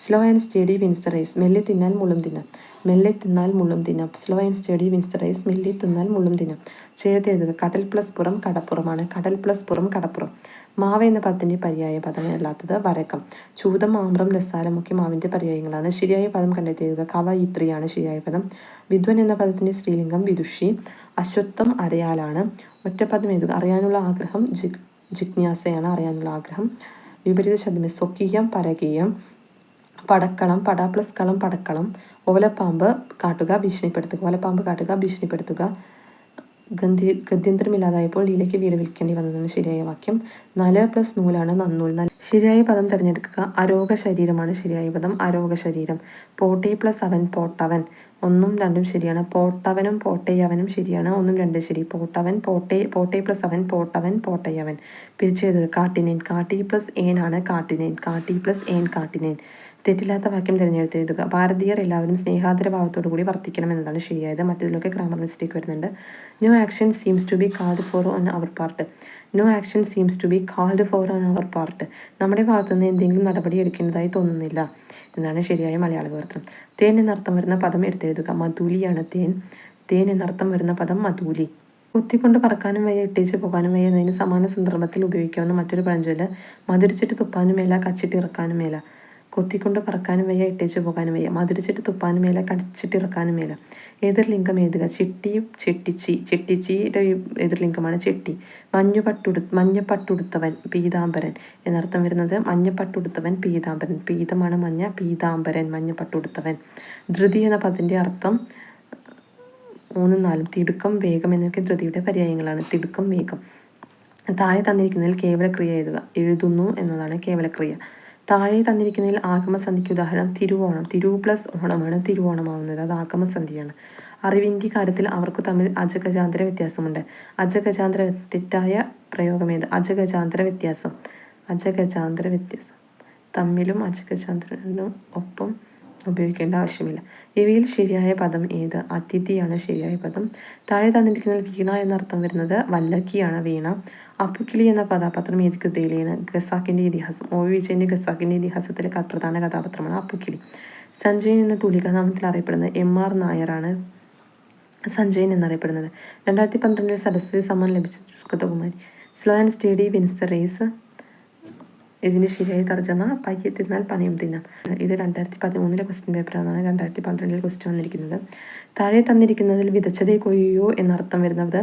Speaker 1: Slow and steady wins the race. മെല്ലെ തിന്നാൽ മുള്ളും തിന്നാം. മെല്ലെ തിന്നാൽ മുള്ളും തിന്നാം. Slow and steady wins the race. മെല്ലെ തിന്നാൽ മുള്ളും തിന്നാം. ചേർത്തെഴുതുക. കടൽ പ്ലസ് പുറം കടപ്പുറമാണ്. കടൽ പ്ലസ് പുറം കടപ്പുറം. മാവ് എന്ന പദത്തിന്റെ പര്യായ പദമല്ലാത്തത് വരക്കം. ചൂതം, ആമ്രം, രസാലം ഒക്കെ മാവിന്റെ പര്യായങ്ങളാണ്. ശരിയായ പദം കണ്ടെത്തിയെഴുതുക. കവയിത്രിയാണ് ശരിയായ പദം. വിദ്വൻ എന്ന പദത്തിന്റെ സ്ത്രീലിംഗം വിദുഷി. അശ്വത്ഥം അരയാലാണ്. ഒറ്റപ്പദം എഴുതുക. അറിയാനുള്ള ആഗ്രഹം ജിജ്ഞാസയാണ്. അറിയാനുള്ള ആഗ്രഹം. വിപരീത ശബ്ദം സ്വകീയം പരകീയം. പടക്കളം. പട പ്ലസ് കളം പടക്കളം. ഓലപ്പാമ്പ് കാട്ടുക ഭീഷണിപ്പെടുത്തുക. ഓലപ്പാമ്പ് കാട്ടുക ഭീഷണിപ്പെടുത്തുക. ഗത്യന്തരമില്ലാതായപ്പോൾ ലീലയ്ക്ക് വീട് വിൽക്കേണ്ടി വന്നതാണ് ശരിയായ വാക്യം. 4 പ്ലസ് നൂലാണ് നന്നൂൽ. ശരിയായ പദം തിരഞ്ഞെടുക്കുക. അരോഗ ശരീരമാണ് ശരിയായ പദം. അരോഗ ശരീരം. പോട്ടെ പ്ലസ് അവൻ പോട്ടവൻ. 1ഉം 2ഉം ശരിയാണ്. പോട്ടവനും പോട്ടയവനും ശരിയാണ്. 1ഉം 2ഉം ശരി. പോട്ടവൻ പോട്ടെ പ്ലസ് അവൻ പോട്ടവൻ പോട്ടയവൻ. പിരിച്ചെഴുതുക. കാട്ടിനേൻ. കാട്ടി പ്ലസ് ഏനാണ് കാട്ടിനേൻ. കാട്ടി പ്ലസ് ഏൻ കാട്ടിനേൻ. തെറ്റില്ലാത്ത വാക്യം തിരഞ്ഞെടുത്തെഴുതുക. ഭാരതീയർ എല്ലാവരും സ്നേഹാദരഭാവത്തോടു കൂടി വർത്തിക്കണം എന്നതാണ് ശരിയായത്. മറ്റതിലൊക്കെ ഗ്രാമർ മിസ്റ്റേക്ക് വരുന്നുണ്ട്. No action seems to be called for on our part. No action seems to be called for on our part. നമ്മുടെ ഭാഗത്തുനിന്ന് എന്തെങ്കിലും നടപടി എടുക്കേണ്ടതായി തോന്നുന്നില്ല എന്നാണ് ശരിയായ മലയാള വിവർത്തനം. തേൻ എന്നർത്ഥം വരുന്ന പദം എടുത്തെഴുതുക. മധൂലിയാണ് തേൻ. തേൻ എന്നർത്ഥം വരുന്ന പദം മധൂലി. കുത്തിക്കൊണ്ട് പറക്കാനും വയ്യ ഇട്ടേച്ച് പോകാനും വയ്യ എന്നതിന് സമാന സന്ദർഭത്തിൽ ഉപയോഗിക്കാവുന്ന മറ്റൊരു പഴഞ്ചൊല്ല് മധുരിച്ചിട്ട് തുപ്പാനും മേല കച്ചിട്ട് ഇറക്കാനും മേല. കൊത്തിക്കൊണ്ട് പറക്കാനും വയ്യ ഇട്ടേച്ച് പോകാനും വയ്യ. മധുരിച്ചിട്ട് തുപ്പാനും മേല കടിച്ചിട്ടിറക്കാനും മേല. എതിർലിംഗം എഴുതുക. ചെട്ടി ചെട്ടിച്ചി. ചെട്ടിച്ചിയുടെ എതിർലിംഗമാണ് ചെട്ടി. മഞ്ഞപ്പട്ടുടുത്തവൻ പീതാംബരൻ എന്നർത്ഥം വരുന്നത് മഞ്ഞപ്പട്ടുടുത്തവൻ പീതാംബരൻ. പീതമാണ് മഞ്ഞ. പീതാംബരൻ മഞ്ഞപ്പട്ടുടുത്തവൻ. ധൃതി എന്ന പദത്തിന്റെ അർത്ഥം 3 4 തിടുക്കം, വേഗം എന്നൊക്കെ ധൃതിയുടെ പര്യായങ്ങളാണ്. തിടുക്കം, വേഗം. താഴെ തന്നിരിക്കുന്നതിൽ കേവലക്രിയ എഴുതുക. എഴുതുന്നു എന്നതാണ് കേവലക്രിയ. താഴെ തന്നിരിക്കുന്നതിൽ ആഗമസന്ധിക്ക് ഉദാഹരണം തിരുവോണം. തിരു പ്ലസ് ഓണമാണ് തിരുവോണമാവുന്നത്. അത് ആഗമസന്ധിയാണ്. അറിവിൻ്റെ കാര്യത്തിൽ അവർക്ക് തമ്മിൽ അജഗജാന്തര വ്യത്യാസമുണ്ട്. അജഗജാന്തര തെറ്റായ പ്രയോഗം ഏത്? അജഗജാന്തര വ്യത്യാസം. അജഗജാന്തര വ്യത്യാസം. തമ്മിലും അജഗജാന്തരനും ഒപ്പം ഉപയോഗിക്കേണ്ട ആവശ്യമില്ല. ഇവയിൽ ശരിയായ പദം ഏത്? അതിഥിയാണ് ശരിയായ പദം. താഴെ തന്നിരിക്കുന്നതിൽ വീണ എന്നർത്ഥം വരുന്നത് വല്ലക്കിയാണ് വീണ. അപ്പുക്കിളി എന്ന കഥാപാത്രം ഏത് കൃതിയിലാണ്? ഖസാക്കിൻ്റെ ഇതിഹാസം. ഒ വിജയൻ്റെ ഖസാക്കിൻ്റെ ഇതിഹാസത്തിലെ പ്രധാന കഥാപാത്രമാണ് അപ്പുക്കിളി. സഞ്ജയൻ എന്ന തൂലികാനാമത്തിൽ അറിയപ്പെടുന്നത് MR നായരാണ് സഞ്ജയൻ എന്നറിയപ്പെടുന്നത്. 2012 സരസ്വതി സമ്മാനം ലഭിച്ച Sugathakumari. Slow and steady wins the race. ഇതിൻ്റെ ശരിയായ തർജ്ജമ പയ്യെ തിന്നാൽ പനയും തിന്നാം. ഇത് 2013 ക്വസ്റ്റ്യൻ പേപ്പറാണ്. 2012 ക്വസ്റ്റ്യൻ വന്നിരിക്കുന്നത്. താഴെ തന്നിരിക്കുന്നതിൽ വിതച്ചതേ കൊയ്യോ എന്നർത്ഥം വരുന്നത്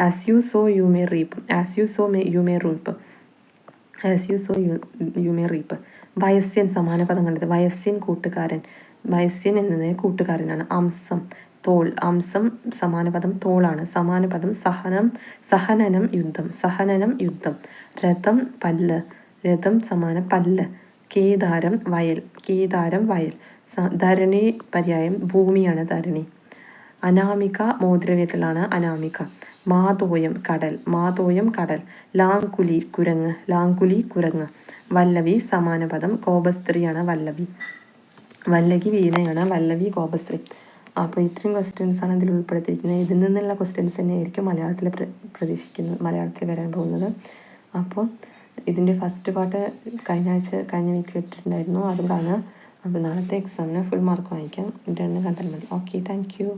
Speaker 1: as you sow you may reap. As you sow you may reap. As you sow you may reap. വയസ്യൻ സമാന പദം കണ്ടത്. വയസ്യൻ കൂട്ടുകാരൻ. വയസ്യൻ എന്നത് കൂട്ടുകാരനാണ്. അംസം തോൾ. അംസം സമാനപദം തോളാണ്. സമാനപദം സഹനം, സഹനനം, യുദ്ധം. സഹനനം, യുദ്ധം. രഥം, പല്ല്. രഥം സമാന പല്ല്. കേദാരം, വയൽ. കേദാരം, വയൽ. ധരണി പര്യായം ഭൂമിയാണ് ധരണി. അനാമിക മോതിരവിരലാണ് അനാമിക. മാതോയം കടൽ. മാതോയം കടൽ. ലാങ്കുലി കുരങ്ങ്. ലാങ്കുലി കുരങ്ങ്. വല്ലവി സമാനപദം കോപസ്ത്രീയാണ് വല്ലവി. വല്ലകി വീണയാണ് വല്ലവി കോപസ്ത്രീ. അപ്പോൾ ഇത്രയും ക്വസ്റ്റ്യൻസാണ് ഇതിൽ ഉൾപ്പെടുത്തിയിരിക്കുന്നത്. ഇതിൽ നിന്നുള്ള ക്വസ്റ്റ്യൻസ് തന്നെയായിരിക്കും മലയാളത്തിൽ പ്രതീക്ഷിക്കുന്നത്, മലയാളത്തിൽ വരാൻ പോകുന്നത്. അപ്പോൾ ഇതിൻ്റെ ഫസ്റ്റ് പാർട്ട് കഴിഞ്ഞ വീക്കിൽ ഇട്ടിട്ടുണ്ടായിരുന്നു, അതും കാണുക. അപ്പോൾ നാളത്തെ എക്സാമിന് ഫുൾ മാർക്ക് വാങ്ങിക്കാം. ഇത് രണ്ടും കണ്ടാൽ മതി. Okay, thank you.